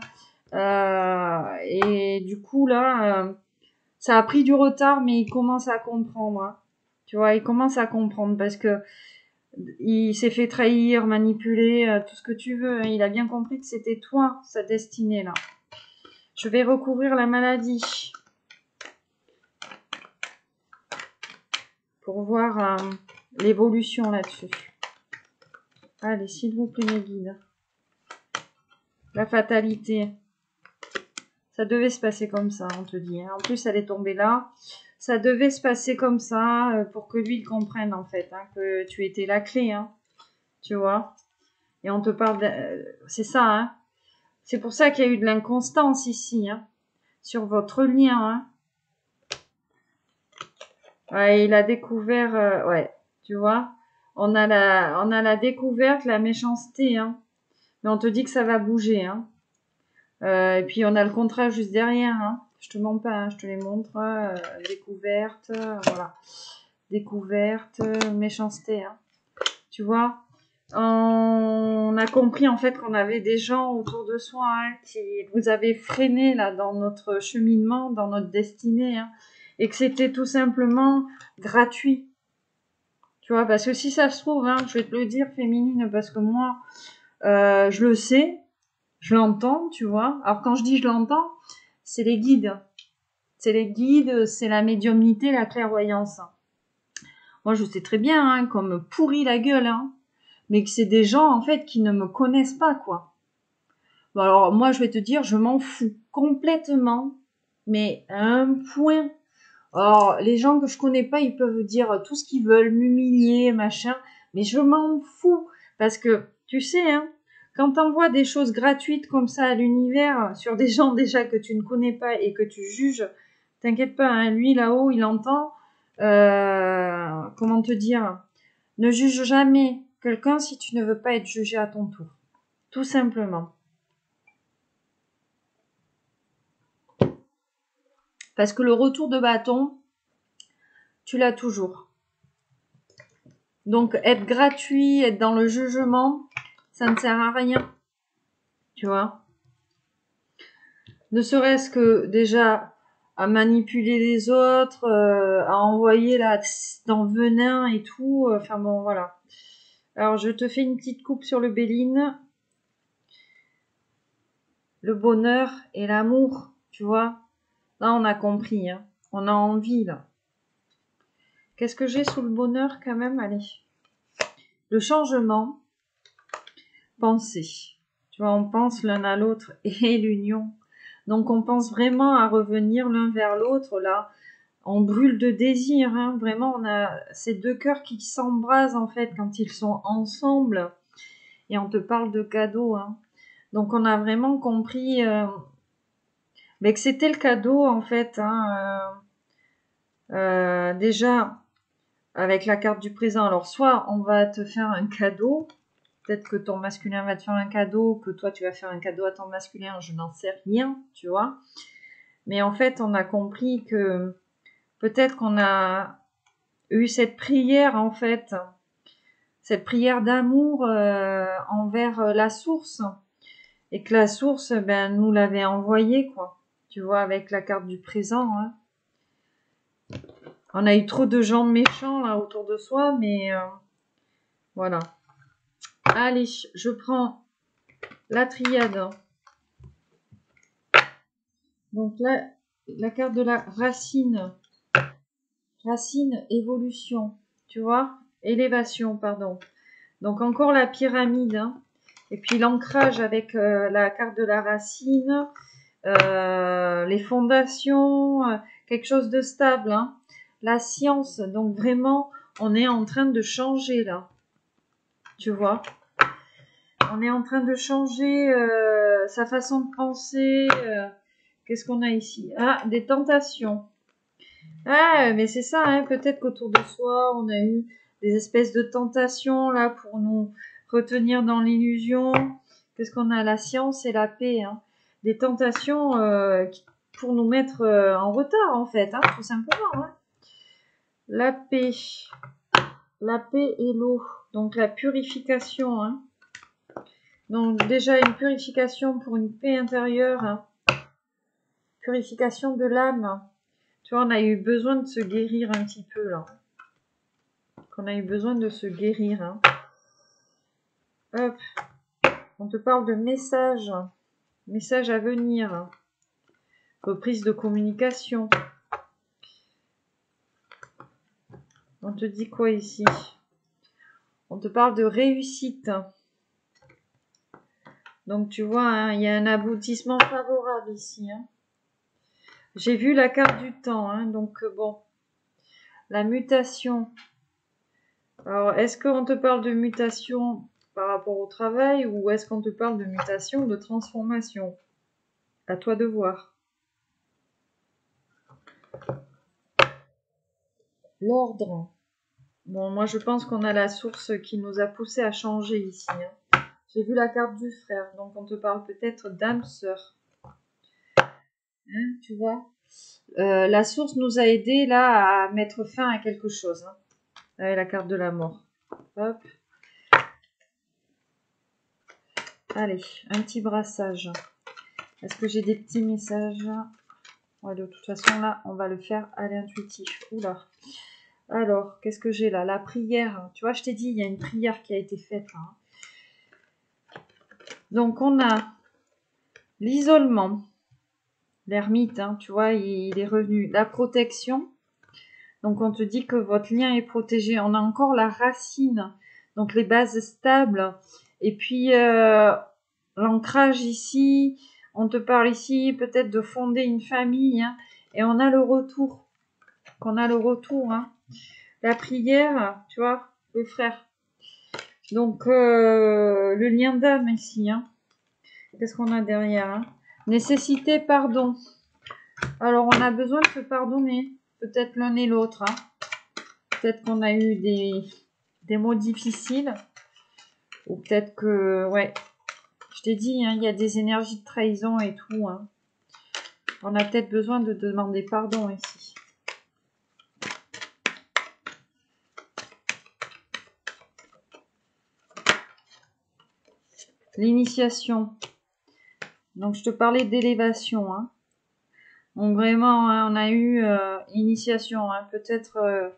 S1: Et du coup là, ça a pris du retard, mais il commence à comprendre. Hein. Tu vois, il commence à comprendre parce que il s'est fait trahir, manipuler, tout ce que tu veux. Hein. Il a bien compris que c'était toi, sa destinée là. Je vais recouvrir la maladie. Pour voir l'évolution là-dessus. Allez, s'il vous plaît, mes guides. La fatalité. Ça devait se passer comme ça, on te dit. En plus, elle est tombée là. Ça devait se passer comme ça pour que lui, il comprenne, en fait, que tu étais la clé, tu vois. Et on te parle c'est ça, C'est pour ça qu'il y a eu de l'inconstance ici, sur votre lien, Ouais, il a découvert, ouais, tu vois. On a la découverte, la méchanceté, Mais on te dit que ça va bouger, et puis on a le contrat juste derrière, Je te mens pas, je te les montre. Découverte, voilà. Découverte, méchanceté, Tu vois. On a compris en fait qu'on avait des gens autour de soi qui nous avaient freiné là dans notre cheminement, dans notre destinée, et que c'était tout simplement gratuit. Tu vois, parce que si ça se trouve, je vais te le dire féminine, parce que moi, je le sais, je l'entends, tu vois. Alors quand je dis je l'entends, c'est les guides. C'est les guides, c'est la médiumnité, la clairvoyance. Moi, je sais très bien qu'on me pourrit la gueule, mais que c'est des gens, en fait, qui ne me connaissent pas, quoi. Bon, alors, moi, je vais te dire, je m'en fous complètement, mais à un point. Alors, les gens que je connais pas, ils peuvent dire tout ce qu'ils veulent, m'humilier, machin, mais je m'en fous, parce que, tu sais, quand t'envoies des choses gratuites comme ça à l'univers, sur des gens déjà que tu ne connais pas et que tu juges, t'inquiète pas, lui, là-haut, il entend, comment te dire, ne juge jamais quelqu'un si tu ne veux pas être jugé à ton tour. Tout simplement. Parce que le retour de bâton, tu l'as toujours. Donc, être gratuit, être dans le jugement, ça ne sert à rien. Tu vois? Ne serait-ce que déjà à manipuler les autres, à envoyer là dans le venin et tout. Enfin bon, voilà. Alors, je te fais une petite coupe sur le Béline. Le bonheur et l'amour, tu vois? Là, on a compris, On a envie, là. Qu'est-ce que j'ai sous le bonheur, quand même? Allez. Le changement. Penser. Tu vois, on pense l'un à l'autre et l'union. Donc, on pense vraiment à revenir l'un vers l'autre, là. On brûle de désir, Vraiment, on a ces deux cœurs qui s'embrasent, en fait, quand ils sont ensemble. Et on te parle de cadeaux, Donc, on a vraiment compris mais que c'était le cadeau, en fait, déjà, avec la carte du présent. Alors, soit on va te faire un cadeau, peut-être que ton masculin va te faire un cadeau, que toi tu vas faire un cadeau à ton masculin, je n'en sais rien, tu vois. Mais en fait, on a compris que peut-être qu'on a eu cette prière, en fait, cette prière d'amour envers la source, et que la source, nous l'avait envoyée, quoi. Tu vois, avec la carte du présent, On a eu trop de gens méchants là autour de soi, mais voilà. Allez, je prends la triade. Donc là, la carte de la racine. Racine, évolution. Tu vois? Élévation, pardon. Donc encore la pyramide. Et puis l'ancrage avec la carte de la racine. Les fondations. Quelque chose de stable. La science. Donc vraiment, on est en train de changer là. Tu vois? On est en train de changer sa façon de penser. Qu'est-ce qu'on a ici? Ah, des tentations. Ah, mais c'est ça, peut-être qu'autour de soi, on a eu des espèces de tentations là pour nous retenir dans l'illusion. Qu'est-ce qu'on a? La science et la paix. Des tentations pour nous mettre en retard, en fait, tout simplement. La paix. La paix et l'eau. Donc la purification. Donc déjà une purification pour une paix intérieure, purification de l'âme. Tu vois, on a eu besoin de se guérir un petit peu là. On a eu besoin de se guérir. Hop, on te parle de messages, messages à venir. reprise de communication. On te dit quoi ici? On te parle de réussite. Donc tu vois, hein, il y a un aboutissement favorable ici. Hein. J'ai vu la carte du temps, hein, donc bon. La mutation. Alors, est-ce qu'on te parle de mutation par rapport au travail ou est-ce qu'on te parle de mutation, de transformation? À toi de voir. L'ordre. Bon, moi je pense qu'on a la source qui nous a poussé à changer ici. Hein. J'ai vu la carte du frère, donc on te parle peut-être d'âme sœur. Hein, tu vois, la source nous a aidé là à mettre fin à quelque chose. Hein. Avec la carte de la mort. Hop. Allez, un petit brassage. Est-ce que j'ai des petits messages? Ouais, de toute façon, là, on va le faire à l'intuitif. Oula. Alors, qu'est-ce que j'ai là? La prière. Tu vois, je t'ai dit, il y a une prière qui a été faite. Hein. Donc, on a l'isolement. L'ermite, hein, tu vois, il est revenu. La protection. Donc, on te dit que votre lien est protégé. On a encore la racine. Donc, les bases stables. Et puis, l'ancrage ici. On te parle ici peut-être de fonder une famille. Hein, et on a le retour. Qu'on a le retour. Hein. La prière, tu vois, le frère. Donc, le lien d'âme ici. Hein. Qu'est-ce qu'on a derrière? Hein? Nécessité, pardon. Alors, on a besoin de se pardonner. Peut-être l'un et l'autre. Hein. Peut-être qu'on a eu des mots difficiles. Ou peut-être que, ouais, je t'ai dit, hein, il y a des énergies de trahison et tout. Hein. On a peut-être besoin de demander pardon ici. L'initiation. Donc, je te parlais d'élévation. Hein. Donc, vraiment, hein, on a eu initiation. Hein. Peut-être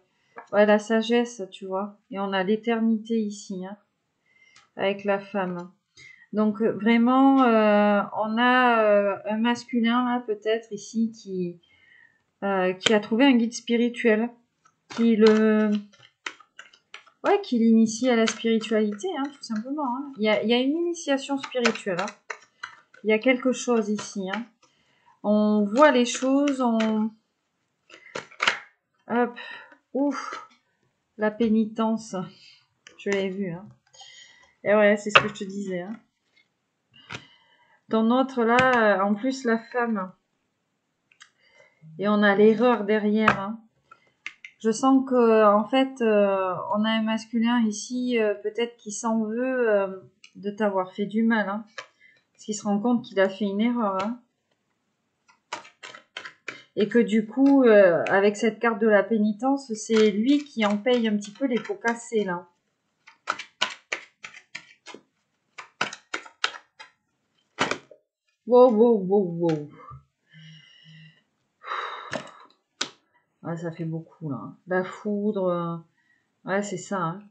S1: ouais, la sagesse, tu vois. Et on a l'éternité ici, hein, avec la femme. Donc, vraiment, on a un masculin, là, peut-être, ici, qui a trouvé un guide spirituel, qui l'initie à la spiritualité, hein, tout simplement. Hein. Il y a une initiation spirituelle. Hein. Il y a quelque chose ici. Hein. On voit les choses, hop, ouf, la pénitence, je l'ai vu. Hein. Et ouais, c'est ce que je te disais. Hein. Dans notre, là, en plus, la femme. Et on a l'erreur derrière. Hein. Je sens que, en fait, on a un masculin ici, peut-être qui s'en veut de t'avoir fait du mal. Hein. Parce qu'il se rend compte qu'il a fait une erreur. Hein. Et que du coup, avec cette carte de la pénitence, c'est lui qui en paye un petit peu les pots cassés, là. Wow, wow, wow, wow. Ah, ça fait beaucoup, là. La foudre, ouais, c'est ça. Hein.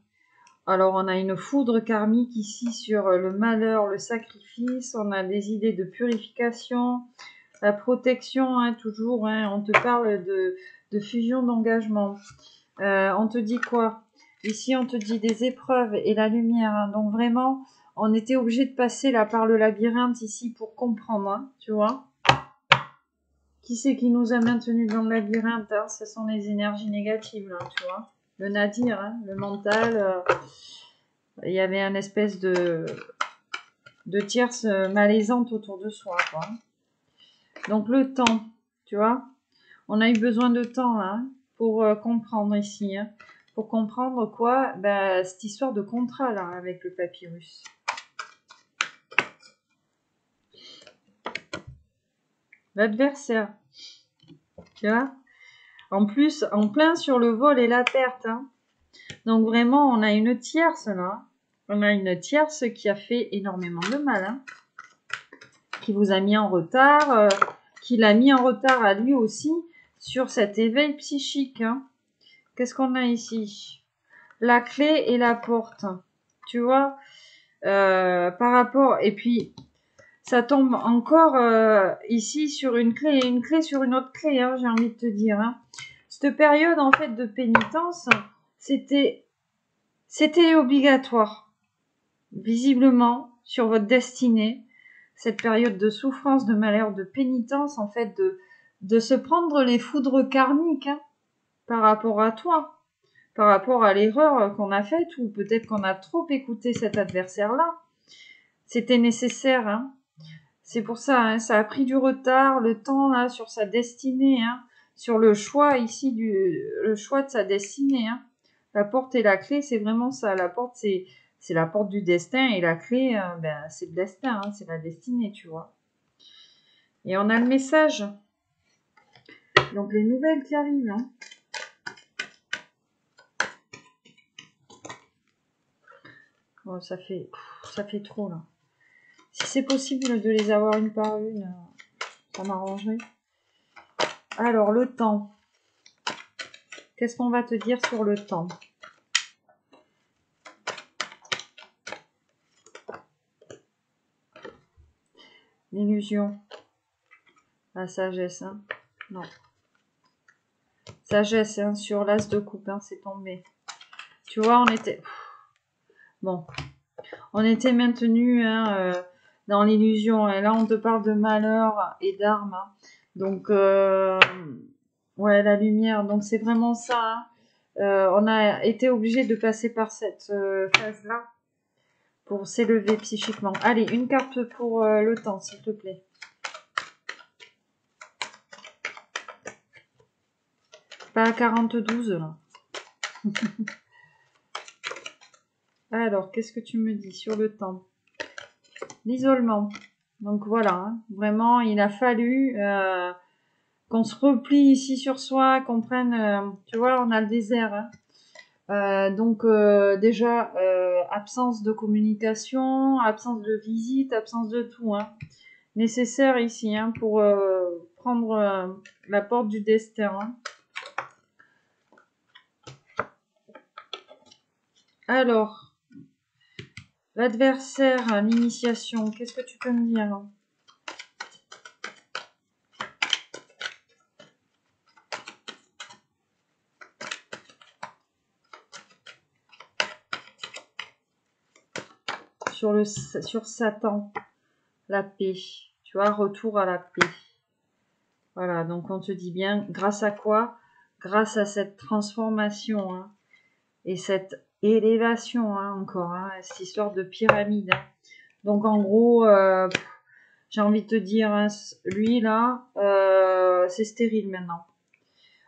S1: Alors, on a une foudre karmique ici sur le malheur, le sacrifice. On a des idées de purification, la protection, hein, toujours. Hein, on te parle de fusion d'engagement. On te dit quoi? Ici, on te dit des épreuves et la lumière. Hein. Donc, vraiment, on était obligé de passer là par le labyrinthe ici pour comprendre, hein, tu vois. Qui c'est qui nous a maintenus dans le labyrinthe? Hein? Ce sont les énergies négatives, là, tu vois. Le nadir, hein, le mental. Il y avait une espèce de tierce malaisante autour de soi, quoi. Donc, le temps, tu vois. On a eu besoin de temps, là, pour comprendre ici, hein. Pour comprendre quoi? Ben, cette histoire de contrat, là, avec le papyrus. L'adversaire. Tu vois? En plus, en plein sur le vol et la perte. Hein. Donc vraiment, on a une tierce là. On a une tierce qui a fait énormément de mal. Hein. Qui vous a mis en retard. Qui l'a mis en retard à lui aussi sur cet éveil psychique. Hein. Qu'est-ce qu'on a ici? La clé et la porte. Tu vois? Par rapport... Et puis, ça tombe encore ici sur une clé sur une autre clé, hein, j'ai envie de te dire. Hein. Cette période en fait de pénitence, c'était obligatoire, visiblement, sur votre destinée. Cette période de souffrance, de malheur, de pénitence, en fait, de se prendre les foudres karmiques hein, par rapport à toi, par rapport à l'erreur qu'on a faite, ou peut-être qu'on a trop écouté cet adversaire-là. C'était nécessaire, hein. C'est pour ça, hein, ça a pris du retard, le temps là sur sa destinée, hein, sur le choix ici le choix de sa destinée. Hein. La porte et la clé, c'est vraiment ça. La porte, c'est la porte du destin et la clé, ben c'est le destin, hein, c'est la destinée, tu vois. Et on a le message. Donc les nouvelles qui arrivent. Hein. Oh, ça fait trop là. Si c'est possible de les avoir une par une, ça m'arrangerait. Alors le temps. Qu'est-ce qu'on va te dire sur le temps? L'illusion. La sagesse, hein. Non. Sagesse, hein, sur l'as de coupe, hein, c'est tombé. Tu vois, on était... Bon. On était maintenu hein, dans l'illusion. Et là, on te parle de malheur et d'armes. Hein. Donc, ouais, la lumière. Donc, c'est vraiment ça. Hein. On a été obligé de passer par cette phase-là pour s'élever psychiquement. Allez, une carte pour le temps, s'il te plaît. Pas à 42, là. Alors, qu'est-ce que tu me dis sur le temps? L'isolement. Donc voilà, hein. Vraiment, il a fallu qu'on se replie ici sur soi, qu'on prenne... tu vois, on a le désert. Hein. Donc déjà, absence de communication, absence de visite, absence de tout. Hein. Nécessaire ici hein, pour prendre la porte du destin. Hein. Alors, l'adversaire, l'initiation, qu'est-ce que tu peux me dire hein? Sur Satan, la paix. Tu vois, retour à la paix. Voilà, donc on te dit bien, grâce à quoi? Grâce à cette transformation hein, et cette élévation hein, encore, hein, cette histoire de pyramide. Hein. Donc en gros, j'ai envie de te dire, hein, lui là, c'est stérile maintenant.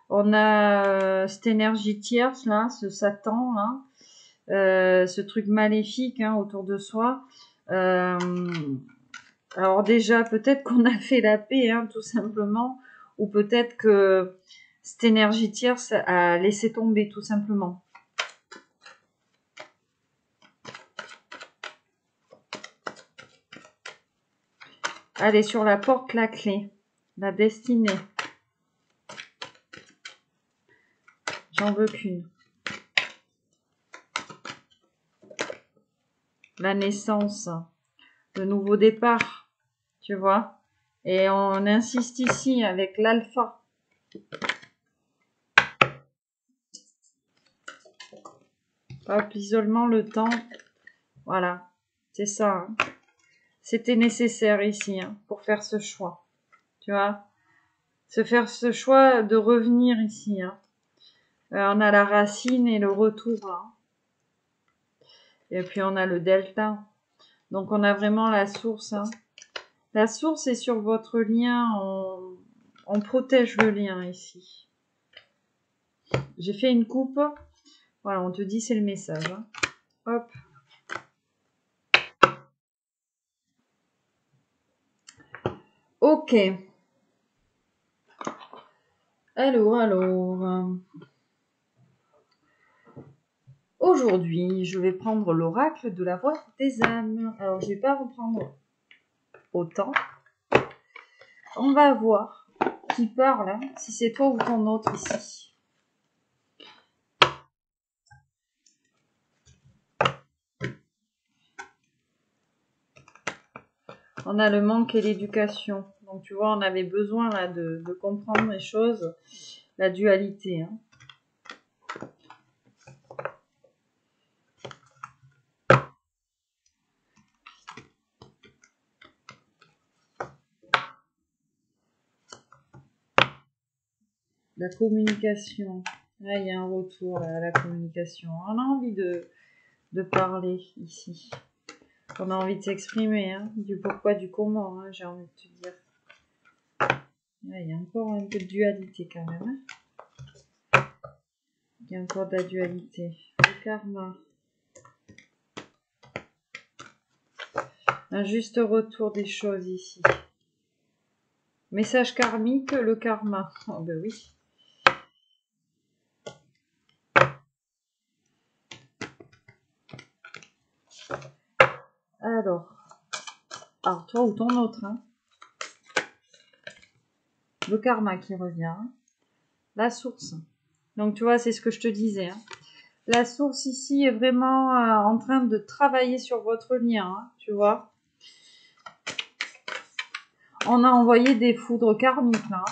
S1: On a cette énergie tierce là, ce Satan là, ce truc maléfique hein, autour de soi. Alors déjà, peut-être qu'on a fait la paix, hein, tout simplement, ou peut-être que cette énergie tierce a laissé tomber, tout simplement. Allez, sur la porte, la clé, la destinée. J'en veux qu'une. La naissance, le nouveau départ, tu vois. Et on insiste ici avec l'alpha. Hop, l'isolement, le temps. Voilà, c'est ça. Hein. C'était nécessaire ici hein, pour faire ce choix. Tu vois, se faire ce choix de revenir ici. Hein. On a la racine et le retour. Hein. Et puis on a le delta. Donc on a vraiment la source. Hein. La source est sur votre lien. On protège le lien ici. J'ai fait une coupe. Voilà, on te dit c'est le message. Hein. Hop. Ok. Alors. Aujourd'hui, je vais prendre l'oracle de la voix des âmes. Alors, je vais pas reprendre autant. On va voir qui parle, hein, si c'est toi ou ton autre ici. On a le manque et l'éducation. Donc, tu vois, on avait besoin là de comprendre les choses. La dualité. Hein. La communication. Là, il y a un retour là, à la communication. On a envie de parler ici. On a envie de s'exprimer, hein, du pourquoi, du comment, hein, j'ai envie de te dire. Là, il y a encore un peu de dualité quand même. Hein. Il y a encore de la dualité. Le karma. Un juste retour des choses ici. Message karmique, le karma. Oh ben oui. Alors toi ou ton autre. Hein. Le karma qui revient. Hein. La source. Donc tu vois, c'est ce que je te disais. Hein. La source ici est vraiment en train de travailler sur votre lien. Hein, tu vois. On a envoyé des foudres karmiques là.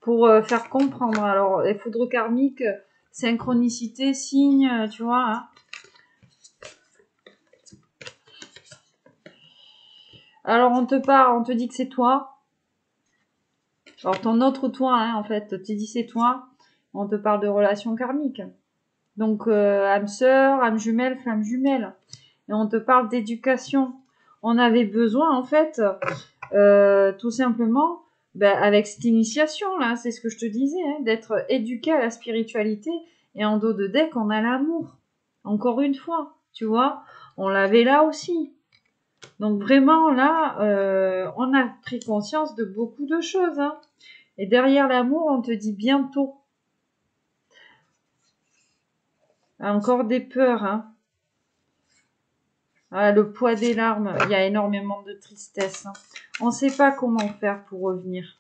S1: Pour faire comprendre. Alors, les foudres karmiques, synchronicité, signe, tu vois. Hein. Alors, on te dit que c'est toi. Alors, ton autre toi, hein, en fait, te dit c'est toi. On te parle de relations karmiques. Donc, âme sœur, âme jumelle, flamme jumelle. Et on te parle d'éducation. On avait besoin, en fait, tout simplement, avec cette initiation, là, c'est ce que je te disais, hein, d'être éduqué à la spiritualité. Et en dos de deck, on a l'amour. Encore une fois, tu vois, on l'avait là aussi. Donc vraiment, là, on a pris conscience de beaucoup de choses. Hein. Et derrière l'amour, on te dit bientôt. Encore des peurs. Hein. Ah, le poids des larmes, il y a énormément de tristesse. Hein. On ne sait pas comment faire pour revenir.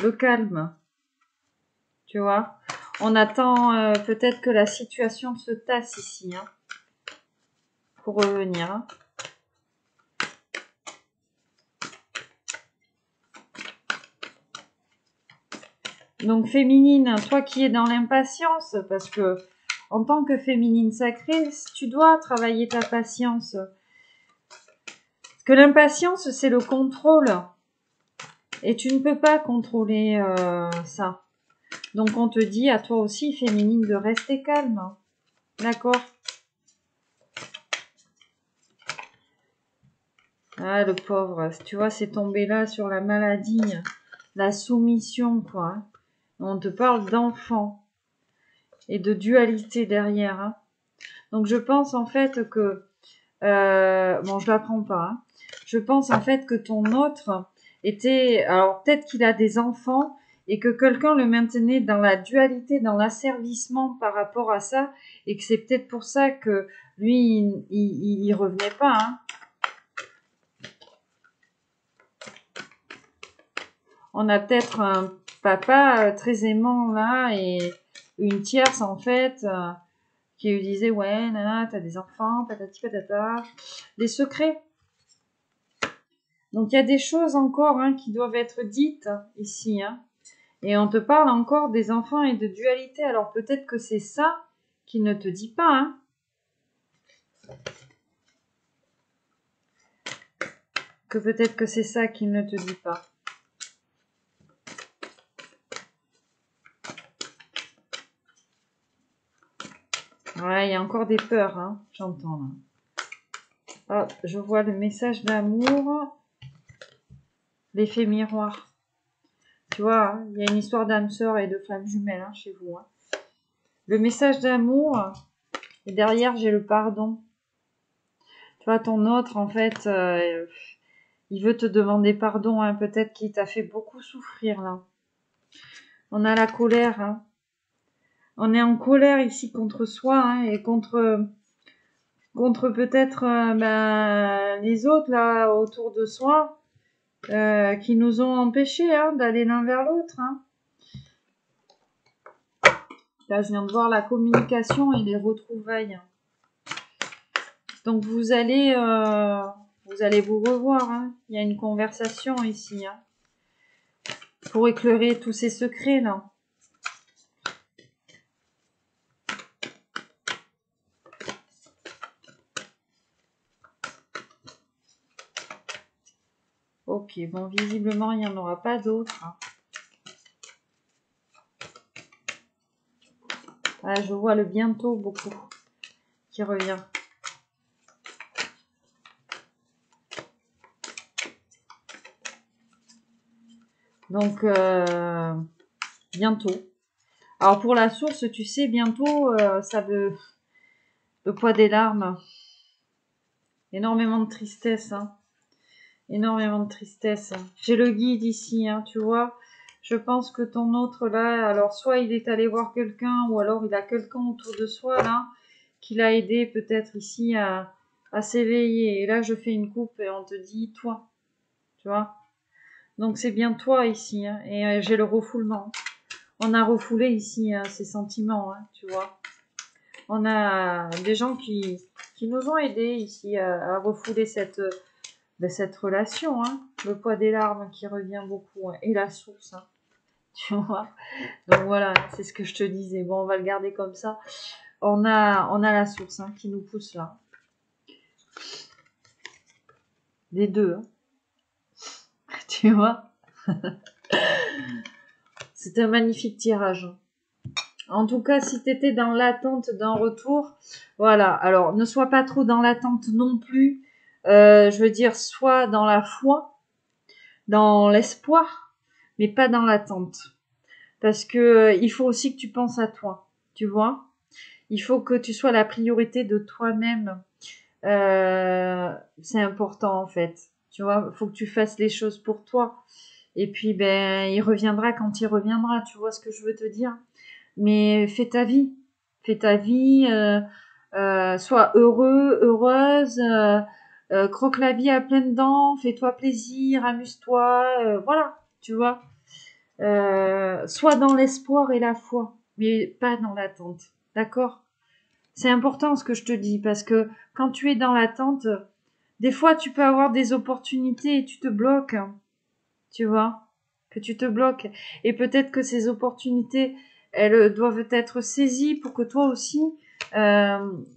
S1: Le calme, tu vois. On attend peut-être que la situation se tasse ici, hein, pour revenir. Hein. Donc féminine, toi qui es dans l'impatience, parce que en tant que féminine sacrée, tu dois travailler ta patience. Parce que l'impatience, c'est le contrôle. Et tu ne peux pas contrôler ça. Donc on te dit à toi aussi, féminine, de rester calme. D'accord ? Ah, le pauvre, tu vois, c'est tombé là sur la maladie, la soumission, quoi. On te parle d'enfant et de dualité derrière. Hein. Donc je pense en fait que... bon, je l'apprends pas. Hein. Je pense en fait que ton autre était... Alors peut-être qu'il a des enfants et que quelqu'un le maintenait dans la dualité, dans l'asservissement par rapport à ça, et que c'est peut-être pour ça que lui, il revenait pas. Hein. On a peut-être un papa très aimant là et une tierce en fait qui lui disait ouais nana t'as des enfants patati patata, des secrets. Donc il y a des choses encore hein, qui doivent être dites ici. Hein. Et on te parle encore des enfants et de dualité. Alors peut-être que c'est ça qu'il ne te dit pas. Hein. Que peut-être que c'est ça qu'il ne te dit pas. Ouais, il y a encore des peurs, hein, j'entends là. Ah, je vois le message d'amour. L'effet miroir. Tu vois, hein, il y a une histoire d'âme sœur et de flamme jumelle hein, chez vous. Hein. Le message d'amour, et derrière j'ai le pardon. Tu vois, ton autre, en fait, il veut te demander pardon. Hein, peut-être qu'il t'a fait beaucoup souffrir là. On a la colère. Hein. On est en colère ici contre soi hein, et contre peut-être les autres là autour de soi qui nous ont empêchés hein, d'aller l'un vers l'autre. Hein. Là, je viens de voir la communication et les retrouvailles. Donc vous allez vous revoir. Hein. Il y a une conversation ici. Hein, pour éclairer tous ces secrets là. Ok, bon, visiblement, il n'y en aura pas d'autres. Hein. Ah, je vois le bientôt beaucoup qui revient. Donc, bientôt. Alors, pour la source, tu sais, bientôt, ça veut... Le poids des larmes. Énormément de tristesse, hein. Énormément de tristesse. J'ai le guide ici, hein, tu vois. Je pense que ton autre, là, alors, soit il est allé voir quelqu'un, ou alors il a quelqu'un autour de soi, là, qui l'a aidé, peut-être, ici, à s'éveiller. Et là, je fais une coupe et on te dit, toi, tu vois. Donc, c'est bien toi, ici, hein. Et j'ai le refoulement. On a refoulé, ici, hein, ces sentiments, hein, tu vois. On a des gens qui nous ont aidés, ici, à refouler cette relation, hein. Le poids des larmes qui revient beaucoup, hein, et la source, hein, tu vois. Donc voilà, c'est ce que je te disais. Bon, on va le garder comme ça. On a la source, hein, qui nous pousse là. Les deux, hein. Tu vois. C'est un magnifique tirage. En tout cas, si tu étais dans l'attente d'un retour, voilà. Alors, ne sois pas trop dans l'attente non plus. Je veux dire, sois dans la foi, dans l'espoir, mais pas dans l'attente. Parce que il faut aussi que tu penses à toi, tu vois. Il faut que tu sois la priorité de toi-même. C'est important en fait. Tu vois, il faut que tu fasses les choses pour toi. Et puis, ben, il reviendra quand il reviendra. Tu vois ce que je veux te dire. Mais fais ta vie. Fais ta vie. Sois heureux, heureuse. Croque la vie à pleines dents. Fais-toi plaisir. Amuse-toi. Voilà. Tu vois. Sois dans l'espoir et la foi. Mais pas dans l'attente. D'accord? C'est important ce que je te dis. Parce que quand tu es dans l'attente, des fois tu peux avoir des opportunités et tu te bloques. Tu vois? Que tu te bloques. Et peut-être que ces opportunités, elles doivent être saisies pour que toi aussi,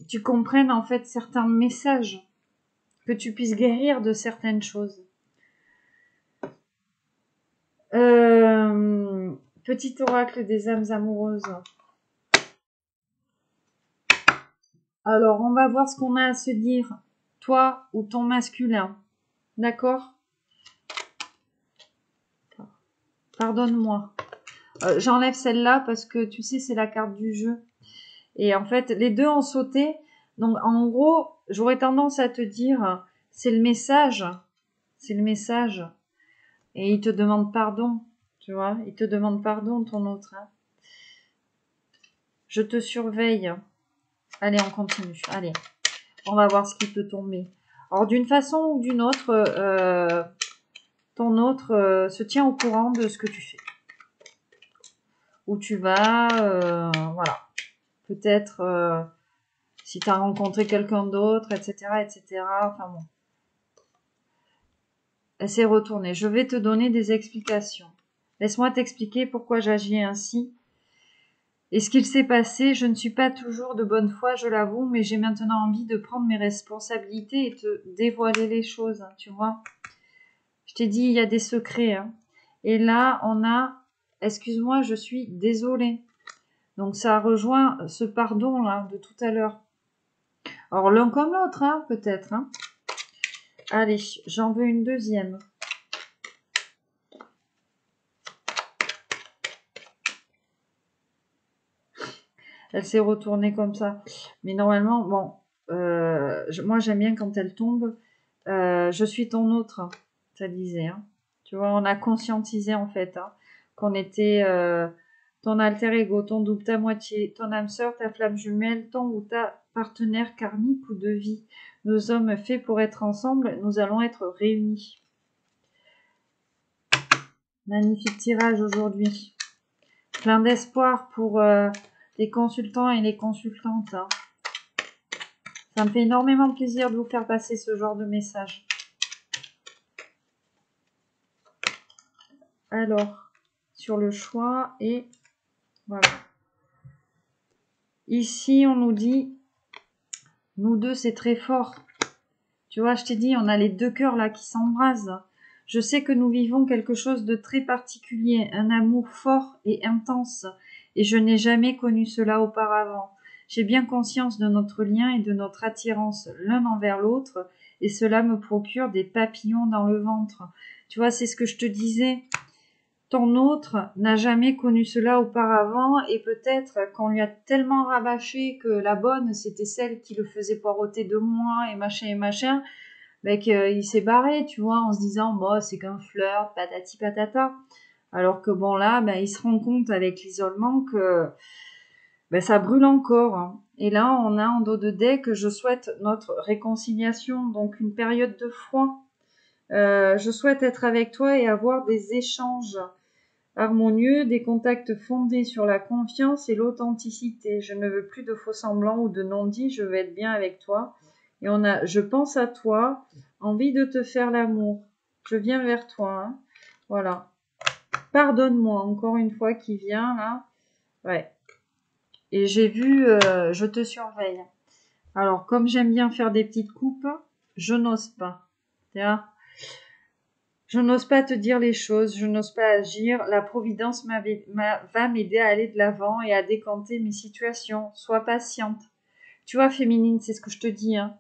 S1: tu comprennes en fait certains messages, que tu puisses guérir de certaines choses. Petit oracle des âmes amoureuses. Alors, on va voir ce qu'on a à se dire, toi ou ton masculin. D'accord? Pardonne-moi. J'enlève celle-là parce que tu sais, c'est la carte du jeu. Et en fait, les deux ont sauté. Donc, en gros, j'aurais tendance à te dire, c'est le message. C'est le message. Et il te demande pardon. Tu vois, il te demande pardon, ton autre. Hein. Je te surveille. Allez, on continue. Allez, on va voir ce qui peut tomber. Alors, d'une façon ou d'une autre, ton autre se tient au courant de ce que tu fais. Où tu vas, voilà. Peut-être si tu as rencontré quelqu'un d'autre, etc., etc. Enfin bon. Elle s'est retournée. Je vais te donner des explications. Laisse-moi t'expliquer pourquoi j'agis ainsi. Et ce qu'il s'est passé, je ne suis pas toujours de bonne foi, je l'avoue, mais j'ai maintenant envie de prendre mes responsabilités et te dévoiler les choses, hein, tu vois. Je t'ai dit, il y a des secrets. Hein. Et là, on a, excuse-moi, je suis désolée. Donc ça rejoint ce pardon-là de tout à l'heure. Alors l'un comme l'autre, hein, peut-être. Hein. Allez, j'en veux une deuxième. Elle s'est retournée comme ça. Mais normalement, bon, moi j'aime bien quand elle tombe. Je suis ton autre, ça disait. Hein. Tu vois, on a conscientisé en fait hein, qu'on était ton alter ego, ton double, ta moitié, ton âme sœur, ta flamme jumelle, ton ou ta partenaire karmique ou de vie. Nous sommes faits pour être ensemble, nous allons être réunis. Magnifique tirage aujourd'hui. Plein d'espoir pour les consultants et les consultantes. Hein. Ça me fait énormément plaisir de vous faire passer ce genre de message. Alors, sur le choix et voilà. Ici, on nous dit, nous deux, c'est très fort. Tu vois, je t'ai dit, on a les deux cœurs là qui s'embrasent. Je sais que nous vivons quelque chose de très particulier, un amour fort et intense, et je n'ai jamais connu cela auparavant. J'ai bien conscience de notre lien et de notre attirance l'un envers l'autre, et cela me procure des papillons dans le ventre. Tu vois, c'est ce que je te disais. Ton autre n'a jamais connu cela auparavant, et peut-être qu'on lui a tellement rabâché que la bonne, c'était celle qui le faisait poireauter de moi, et machin, ben qu'il s'est barré, tu vois, en se disant, bon, c'est qu'un flirt, patati patata. Alors que bon, là, ben, il se rend compte avec l'isolement que ben, ça brûle encore, hein. Et là, on a en dos de deck, je souhaite notre réconciliation, donc une période de froid. Je souhaite être avec toi et avoir des échanges harmonieux, des contacts fondés sur la confiance et l'authenticité. Je ne veux plus de faux semblants ou de non-dits, je veux être bien avec toi. Et on a, je pense à toi, envie de te faire l'amour. Je viens vers toi, hein. Voilà. Pardonne-moi, encore une fois, qui vient, là. Ouais. Et j'ai vu, je te surveille. Alors, comme j'aime bien faire des petites coupes, je n'ose pas. Tiens. Je n'ose pas te dire les choses, je n'ose pas agir. La providence va m'aider à aller de l'avant et à décanter mes situations. Sois patiente. Tu vois, féminine, c'est ce que je te dis, hein.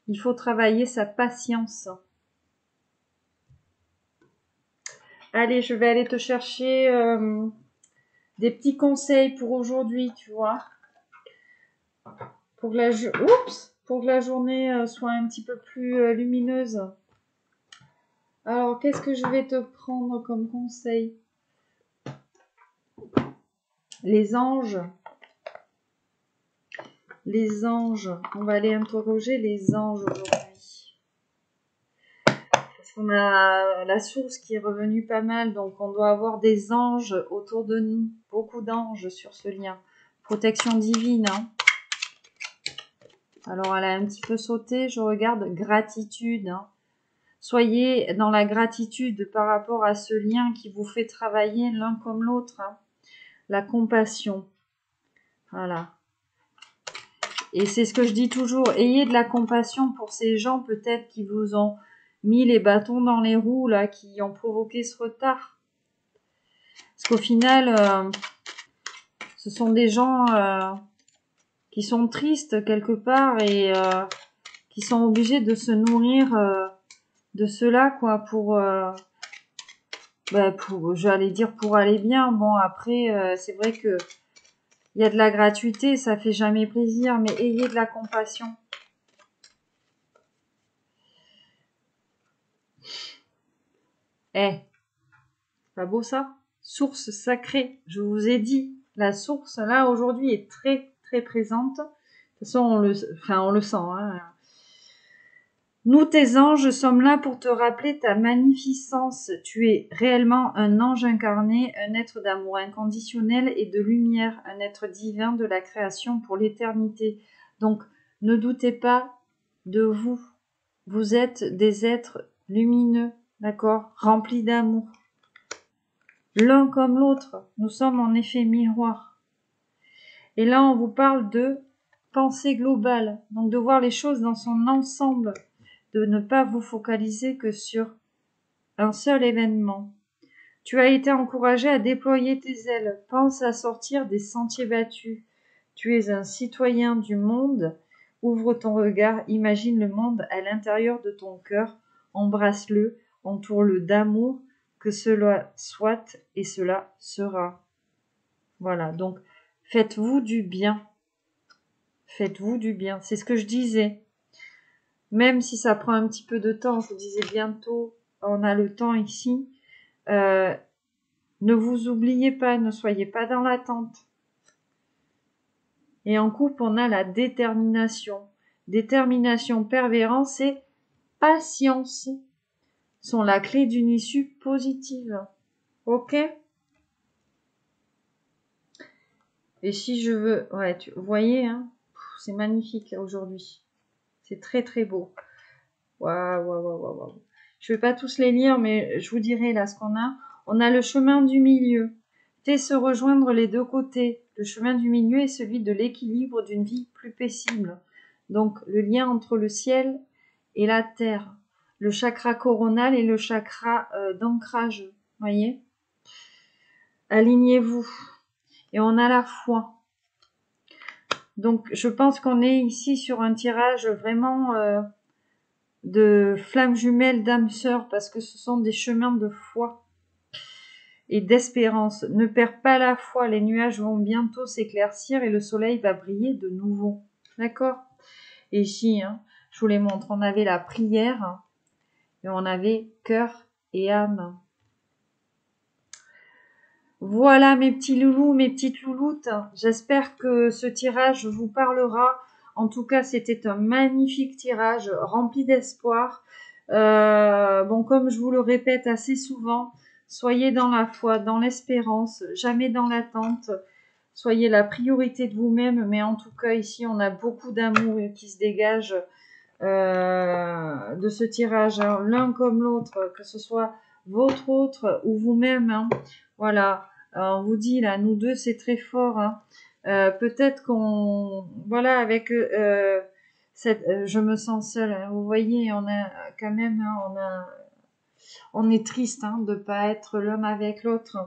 S1: Il faut travailler sa patience. Allez, je vais aller te chercher des petits conseils pour aujourd'hui, tu vois. Pour que la journée soit un petit peu plus lumineuse. Alors, qu'est-ce que je vais te prendre comme conseil? Les anges. Les anges. On va aller interroger les anges aujourd'hui. Parce qu'on a la source qui est revenue pas mal, donc on doit avoir des anges autour de nous. Beaucoup d'anges sur ce lien. Protection divine, hein. Alors, elle a un petit peu sauté. Je regarde gratitude, hein. Soyez dans la gratitude par rapport à ce lien qui vous fait travailler l'un comme l'autre, hein. La compassion. Voilà. Et c'est ce que je dis toujours. Ayez de la compassion pour ces gens peut-être qui vous ont mis les bâtons dans les roues, là, qui ont provoqué ce retard. Parce qu'au final, ce sont des gens qui sont tristes quelque part et qui sont obligés de se nourrir de cela, quoi, j'allais dire pour aller bien. Bon, après, c'est vrai que il y a de la gratuité, ça fait jamais plaisir, mais ayez de la compassion. Pas beau ça? Source sacrée, je vous ai dit, la source là aujourd'hui est très très présente. De toute façon, on le sent, hein. Nous, tes anges, sommes là pour te rappeler ta magnificence. Tu es réellement un ange incarné, un être d'amour inconditionnel et de lumière, un être divin de la création pour l'éternité. Donc, ne doutez pas de vous. Vous êtes des êtres lumineux, d'accord, remplis d'amour. L'un comme l'autre, nous sommes en effet miroirs. Et là, on vous parle de pensée globale, donc de voir les choses dans son ensemble, de ne pas vous focaliser que sur un seul événement. Tu as été encouragé à déployer tes ailes, pense à sortir des sentiers battus. Tu es un citoyen du monde, ouvre ton regard, imagine le monde à l'intérieur de ton cœur, embrasse-le, entoure-le d'amour, que cela soit et cela sera. Voilà, donc faites-vous du bien. Faites-vous du bien. C'est ce que je disais. Même si ça prend un petit peu de temps, je vous disais bientôt, on a le temps ici. Ne vous oubliez pas, ne soyez pas dans l'attente. Et en couple, on a la détermination. Détermination, persévérance et patience sont la clé d'une issue positive. Ok? Et si je veux... Ouais, vous voyez, hein, c'est magnifique aujourd'hui. C'est très très beau. Waouh, waouh, waouh, waouh, waouh. Je vais pas tous les lire, mais je vous dirai là ce qu'on a. On a le chemin du milieu. Fait se rejoindre les deux côtés. Le chemin du milieu est celui de l'équilibre d'une vie plus paisible. Donc le lien entre le ciel et la terre. Le chakra coronal et le chakra d'ancrage. Voyez? Alignez-vous. Et on a la foi. Donc je pense qu'on est ici sur un tirage vraiment de flammes jumelles d'âmes sœurs, parce que ce sont des chemins de foi et d'espérance. Ne perds pas la foi, les nuages vont bientôt s'éclaircir et le soleil va briller de nouveau. D'accord? Et ici, hein, je vous les montre, on avait la prière et on avait cœur et âme. Voilà mes petits loulous, mes petites louloutes. J'espère que ce tirage vous parlera. En tout cas, c'était un magnifique tirage rempli d'espoir. Bon, comme je vous le répète assez souvent, soyez dans la foi, dans l'espérance, jamais dans l'attente. Soyez la priorité de vous-même, mais en tout cas, ici, on a beaucoup d'amour qui se dégage de ce tirage, hein, l'un comme l'autre, que ce soit votre autre ou vous-même. Hein. Voilà, on vous dit là, nous deux, c'est très fort. Hein. Peut-être qu'on, voilà, avec je me sens seule. Hein. Vous voyez, on a quand même, hein, on est triste hein, de pas être l'un avec l'autre.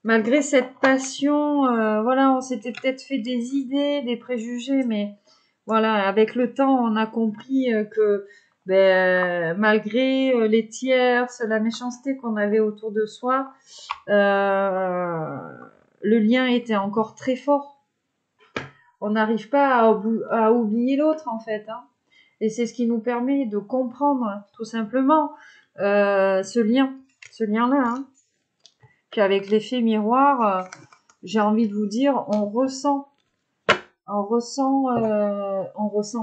S1: Malgré cette passion, voilà, on s'était peut-être fait des idées, des préjugés, mais voilà, avec le temps, on a compris que malgré les tierces, la méchanceté qu'on avait autour de soi, le lien était encore très fort. On n'arrive pas à oublier l'autre, en fait. Hein. Et c'est ce qui nous permet de comprendre, tout simplement, ce lien-là. Hein. Puis avec l'effet miroir, j'ai envie de vous dire, on ressent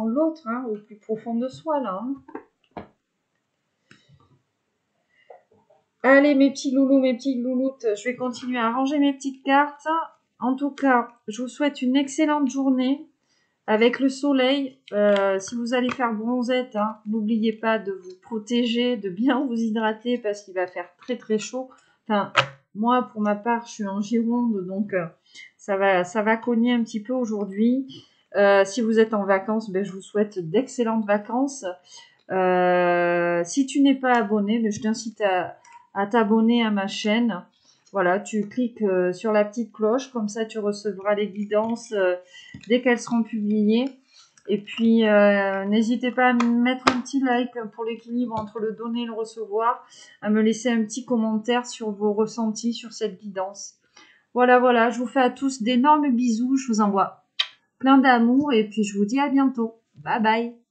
S1: l'autre hein, au plus profond de soi là. Hein. Allez mes petits loulous, mes petites louloutes, je vais continuer à ranger mes petites cartes. En tout cas, je vous souhaite une excellente journée avec le soleil. Si vous allez faire bronzette, hein, n'oubliez pas de vous protéger, de bien vous hydrater parce qu'il va faire très très chaud. Enfin, moi pour ma part, je suis en Gironde, donc ça va cogner un petit peu aujourd'hui. Si vous êtes en vacances, je vous souhaite d'excellentes vacances. Si tu n'es pas abonné, je t'incite à t'abonner à ma chaîne. Voilà, tu cliques sur la petite cloche, comme ça tu recevras les guidances dès qu'elles seront publiées. Et puis, n'hésitez pas à me mettre un petit like pour l'équilibre entre le donner et le recevoir, à me laisser un petit commentaire sur vos ressentis sur cette guidance. Voilà, je vous fais à tous d'énormes bisous, je vous envoie plein d'amour et puis je vous dis à bientôt. Bye bye.